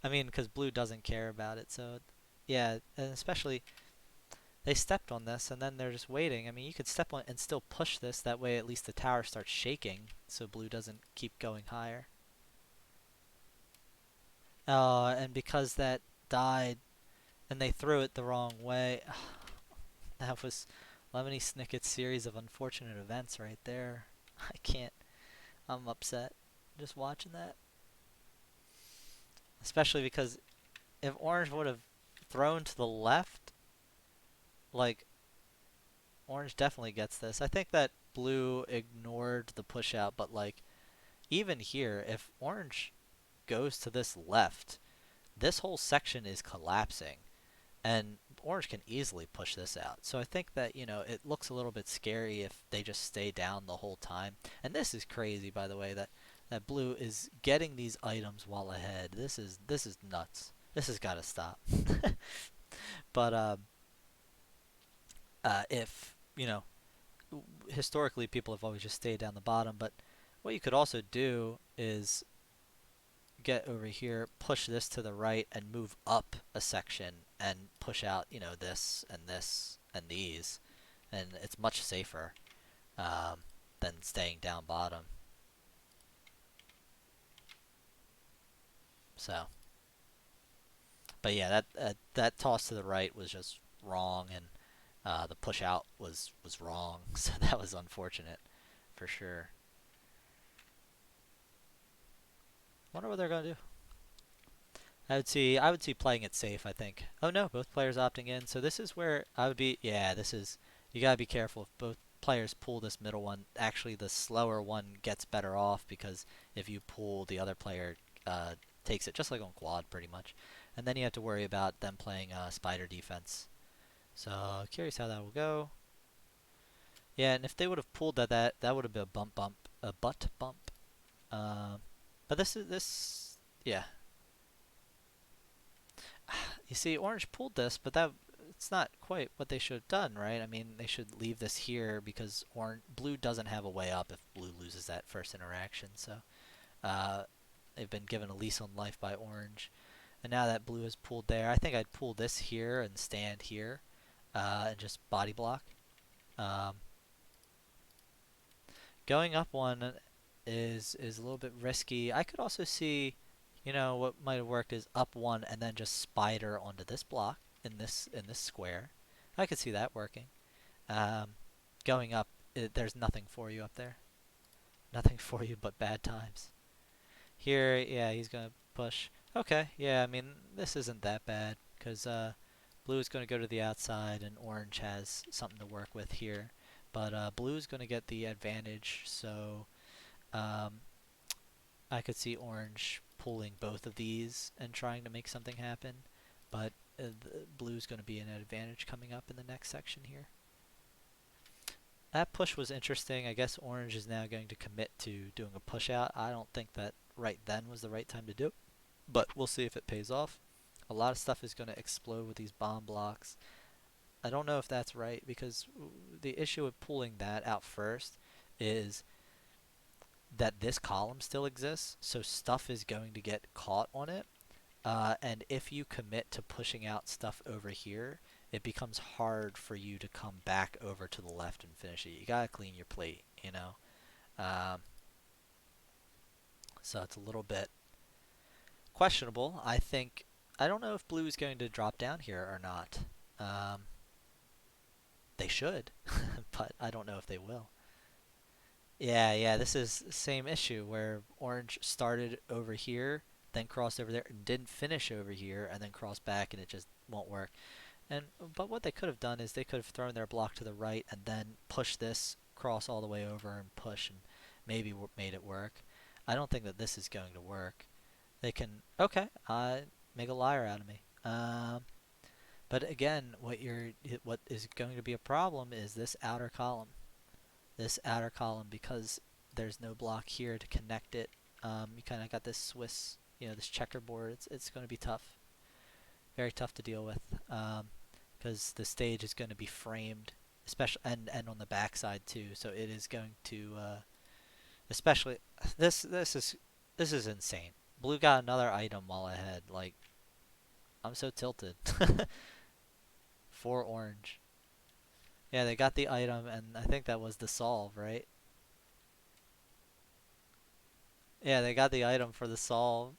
A: I mean, because blue doesn't care about it, so yeah, and especially they stepped on this and then they're just waiting. I mean, you could step on it and still push this. That way, at least the tower starts shaking, so blue doesn't keep going higher. And because that died and they threw it the wrong way, that was Lemony Snicket's series of unfortunate events right there. I can't. I'm upset just watching that, especially because if orange would have thrown to the left, like orange definitely gets this. I think that blue ignored the push out, but like even here, if orange goes to this left, this whole section is collapsing, and orange can easily push this out. So I think that it looks a little bit scary if they just stay down the whole time. And this is crazy, by the way, that blue is getting these items while ahead. This is nuts. This has got to stop. But if historically people have always just stayed down the bottom, but what you could also do is get over here, push this to the right, and move up a section and push out, this and these, and it's much safer than staying down bottom. So, but yeah, that toss to the right was just wrong, and the push out was wrong, so that was unfortunate for sure. Wonder what they're gonna do. I would see playing it safe, I think. Oh no, both players opting in. So this is where I would be, yeah, this is, you gotta be careful if both players pull this middle one. Actually, the slower one gets better off because if you pull, the other player takes it, just like on quad pretty much. And then you have to worry about them playing spider defense. So curious how that will go. Yeah, and if they would have pulled that would have been a a butt bump. Um, but yeah. You see, orange pulled this, but it's not quite what they should have done, right? I mean, they should leave this here because blue doesn't have a way up if blue loses that first interaction. So uh, they've been given a lease on life by orange. And now that blue has pulled there, I think I'd pull this here and stand here and just body block. Um, Going up one is a little bit risky. I could also see, what might have worked is up one and then just spider onto this block in this square. I could see that working. Um, Going up, there's nothing for you up there. Nothing for you but bad times. Here, yeah, he's gonna push. Okay, yeah, I mean this isn't that bad because blue is gonna go to the outside and orange has something to work with here. But blue is gonna get the advantage, so um, I could see orange pulling both of these and trying to make something happen. But blue's gonna be an advantage coming up in the next section here. That push was interesting. I guess orange is now going to commit to doing a push out. I don't think that right then was the right time to do it, but we'll see if it pays off. A lot of stuff is going to explode with these bomb blocks. I don't know if that's right because the issue with pulling that out first is that this column still exists, so stuff is going to get caught on it. And if you commit to pushing out stuff over here, it becomes hard for you to come back over to the left and finish it. You gotta clean your plate, you know. Um, so it's a little bit questionable. I don't know if blue is going to drop down here or not. Um, they should, but I don't know if they will. Yeah, yeah, this is the same issue where orange started over here, then crossed over there, and didn't finish over here, and then crossed back, and it just won't work. And but what they could have done is they could have thrown their block to the right and then pushed this cross all the way over and push and maybe made it work. I don't think that this is going to work. They can okay, make a liar out of me. But again, what is going to be a problem is this outer column. This outer column because there's no block here to connect it. You kind of got this Swiss, this checkerboard. It's going to be tough, very tough to deal with. Because the stage is going to be framed, especially and on the backside too. So it is going to, especially this is insane. Blue got another item while ahead. Like I'm so tilted. For orange. Yeah, they got the item, and I think that was the solve, right? Yeah, they got the item for the solve.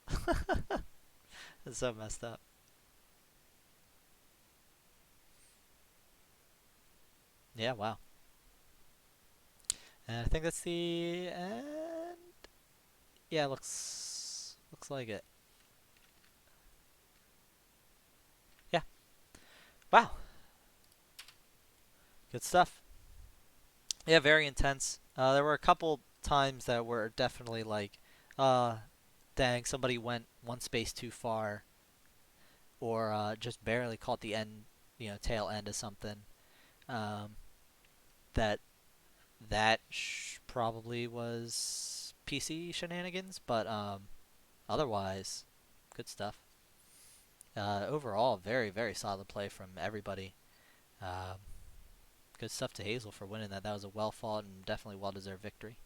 A: It's so messed up. Yeah, wow. And I think that's the end. Yeah, looks like it. Yeah. Wow. Good stuff. Yeah, very intense. There were a couple times that were definitely like, uh, dang, somebody went one space too far, or just barely caught the end, tail end of something. Um, that probably was PC shenanigans, but otherwise, good stuff. Overall, very very solid play from everybody. Um, Good stuff to Hazel for winning that. That was a well fought and definitely well deserved victory.